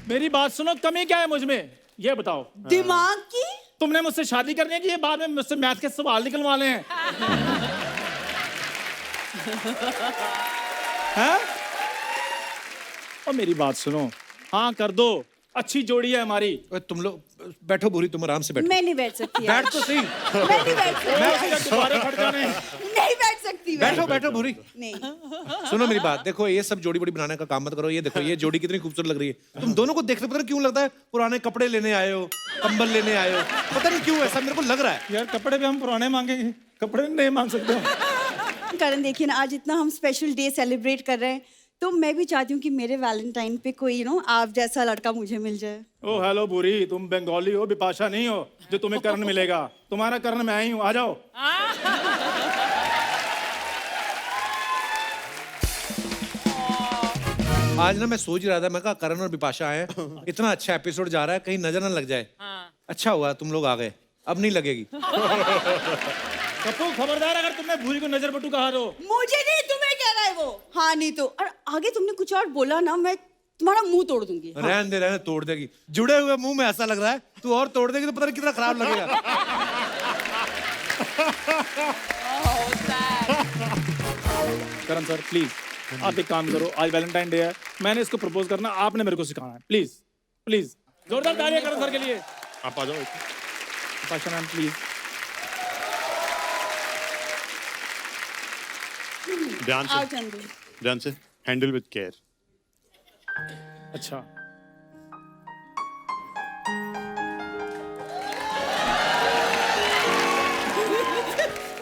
मेरी बात सुनो, कमी क्या है मुझ में ये बताओ। दिमाग की? तुमने मुझसे शादी करनी है कि ये बाद में मुझसे मैथ के सवाल निकलवाने हैं? हैं? और मेरी बात सुनो, हाँ कर दो, अच्छी जोड़ी है हमारी। तुम लोग बैठो, बुरी तुम आराम से बैठो। मैं नहीं बैठ सकती। बैठ तो सही। मैं नहीं बैठ सकती। मैं दोबारा खड़ जाने। नहीं बैठ सकती। बैठो बैठो बुरी। नहीं। सुनो मेरी बात, देखो ये सब जोड़ी बड़ी बनाने का काम मत करो। ये देखो ये जोड़ी कितनी खूबसूरत लग रही है। तुम दोनों को देखते पता नहीं क्यों लगता है पुराने कपड़े लेने आए हो, कंबल लेने आए हो, पता नहीं क्यों ऐसा मेरे को लग रहा है। यार कपड़े भी हम पुराने मांगेंगे, कपड़े नहीं मांग सकते हम। करण देखिए ना, आज इतना हम स्पेशल डे सेलिब्रेट कर रहे हैं, तो मैं भी चाहती हूँ कि मेरे वैलेंटाइन पे कोई आप जैसा लड़का मुझे मिल जाए। ओ हेलो बुरी, तुम बंगाली हो, बिपाशा नहीं हो जो तुम्हें कर्ण मिलेगा। तुम्हारा कर्ण मैं ही हूँ, आ जाओ। आज ना मैं सोच रहा था, मैं कहा करण और बिपाशा आए, इतना अच्छा एपिसोड जा रहा है, कहीं नजर ना लग जाए। अच्छा हुआ तुम लोग आ गए, अब नहीं लगेगी। कप्पू खबरदार, अगर तुमने भूरी को नजर बटू कहा तो। मुझे नहीं, तुम्हें कह रहा है वो। हाँ नहीं तो। और आगे तुमने कुछ और बोला ना, मैं तुम्हारा मुंह तोड़ दूंगी। रहने दे, तोड़ देगी। जुड़े हुए मुंह में ऐसा लग रहा है, तू और तोड़ देगी तो पता नहीं कितना खराब लगेगा। करण सर प्लीज आप एक काम करो, आज वैलेंटाइन डे है, मैंने इसको प्रपोज करना, आपने मेरे को सिखाना है। प्लीज प्लीज जोरदार तालियां करण सर के लिए। आप आ जाओ। Pasha ma'am please. ध्यान आओ से, चंदू। ध्यान से, हैंडल विद केयर। अच्छा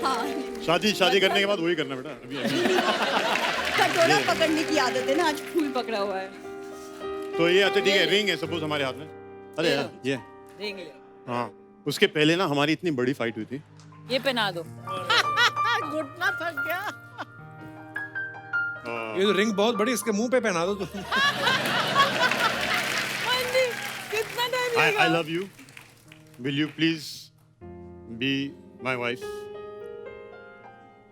हाँ, शादी करने के बाद वही करना बेटा। अभी कटोरा पकड़ने की आदत है ना, आज फूल पकड़ा हुआ है। तो ये अच्छा ठीक है, रिंग है सपोज हमारे हाथ में। अरे यार ये रिंग ले, हाँ, उसके पहले ना हमारी इतनी बड़ी फाइट हुई थी। ये पहना दो। घुटना थक गया। ये तो रिंग बहुत बड़ी, इसके मुंह पे पहना दो तुम। कितना time I love you. Will you please be my wife?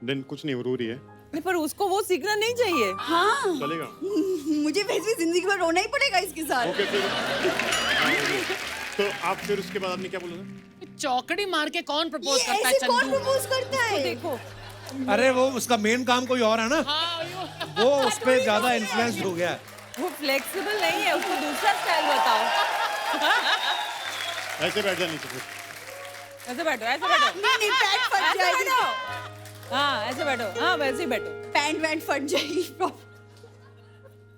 Then कुछ नहीं, वो रो रही है। नहीं, पर उसको वो सीखना नहीं चाहिए। हाँ, चलेगा। मुझे वैसे भी जिंदगी भर रोना ही पड़ेगा इसके साथ। ओके फिर। तो आप फिर उसके बाद आपने क्या बोला था? चौकड़ी मार के कौन प्रपोज ये करता है ऐसे कौन चंदू? प्रपोज करता है? देखो अरे वो उसका मेन काम कोई और है ना, हाँ, वो उस पे ज्यादा इन्फ्लुएंस हो गया है। वो फ्लेक्सिबल नहीं है, उसको दूसरा स्टाइल बताओ। ऐसे बैठ जा नीचे फिर। ऐसे बैठो, ऐसे बैठो। नहीं, पैंट फट ऐसे जाएगी। बैठो। हाँ ऐसे बैठो, हाँ वैसे ही बैठो। पैंट वैंट फट जाएगी।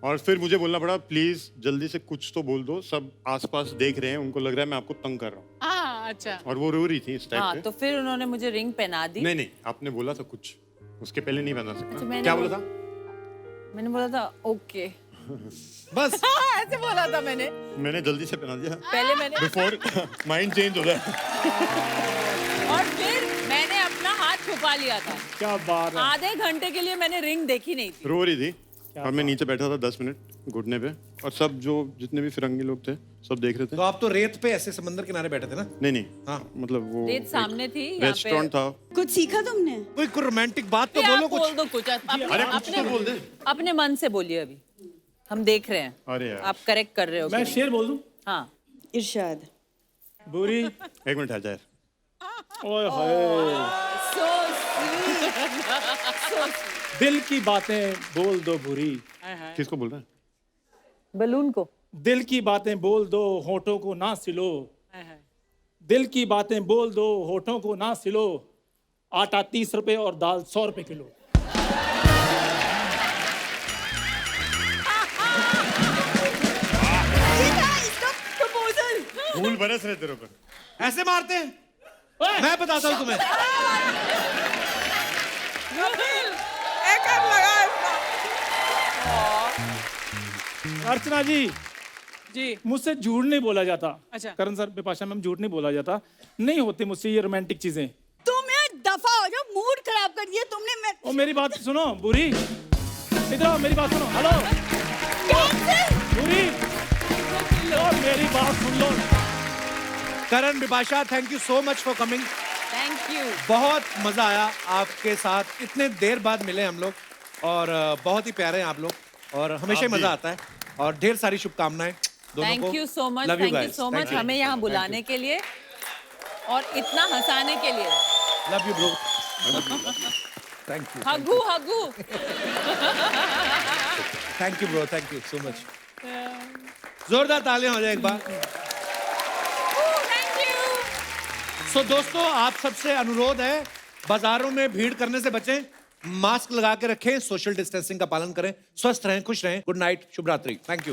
और फिर मुझे बोलना पड़ा प्लीज जल्दी से कुछ तो बोल दो, सब आसपास देख रहे हैं, उनको लग रहा है मैं आपको तंग कर रहा हूँ। हाँ, अच्छा। और वो रो रही थी इस टाइप हाँ पे। तो फिर उन्होंने मुझे रिंग पहना दी। नहीं आपने बोला था कुछ, उसके पहले नहीं पहना सकता। मैंने क्या बोला था? मैंने बोला था ओके। बस ऐसे बोला था मैंने। मैंने जल्दी से पहना दिया पहले मैंने बिफोर माइंड चेंज हो जाए। और फिर मैंने अपना हाथ छुपा लिया था। क्या बात है। आधे घंटे के लिए मैंने रिंग देखी नहीं थी। रो रही थी और मैं नीचे बैठा था 10 मिनट घुटने पे, और सब जो जितने भी फिरंगी लोग थे सब देख रहे थे। तो आप तो रेत पे ऐसे समंदर किनारे बैठे थे ना? नहीं हाँ। मतलब वो रेत सामने थी, यहाँ पे रेस्टोरेंट था। कुछ सीखा तुमने? कोई रोमांटिक बात तो आप बोलो बोल कुछ। दो कुछ। अरे कुछ तो बोल दे। अपने मन से बोलिए, अभी हम देख रहे हैं। अरे यार आप करेक्ट कर रहे हो। मैं शेर बोल दूं? हाँ इरशाद। बुरी। एक मिनट है यार। ओए होए, So sweet. दिल की बातें बोल दो बुरी। किसको बोल रहा है? बलून को। दिल की बातें बोल दो, होठों को ना सिलो। दिल की बातें बोल दो, होठों को ना सिलो। आटा 30 रुपए और दाल 100 रुपए किलो। ये था इसका प्रपोजल। फूल बरस रहे तेरे ऊपर। ऐसे मारते हैं? मैं बताता हूँ तुम्हें। अर्चना जी जी। मुझसे झूठ नहीं बोला जाता। अच्छा। करण सर, बिपाशा मैम, झूठ नहीं बोला जाता। नहीं होती मुझसे ये रोमांटिक चीजें। तुम यार दफा हो जाओ, मूड खराब कर दिया तुमने। मैं ओ मेरी बात सुनो बुरी, इधर आओ, मेरी बात सुनो। हेलो बुरी, ओ मेरी बात सुन लो। Karan, Bipasha, thank you so much for coming. Thank you. बहुत मजा आया आपके साथ, इतने देर बाद मिले हम लोग, और बहुत ही प्यारे हैं आप लोग, और हमेशा ही आप भी। मजा आता है, और ढेर सारी शुभकामनाएं दोनों को। Thank you so much. Love you thank you guys. So Thank much you. हमें यहाँ Thank you. बुलाने के लिए और इतना हंसाने के लिए। Love you bro. Thank you. हगू हगू। Thank you bro, thank you so much. जोरदार तालियां हो जाए एक बार। सो दोस्तों, आप सबसे अनुरोध है, बाजारों में भीड़ करने से बचें, मास्क लगा के रखें, सोशल डिस्टेंसिंग का पालन करें, स्वस्थ रहें, खुश रहें। गुड नाइट, शुभ रात्रि। Thank you.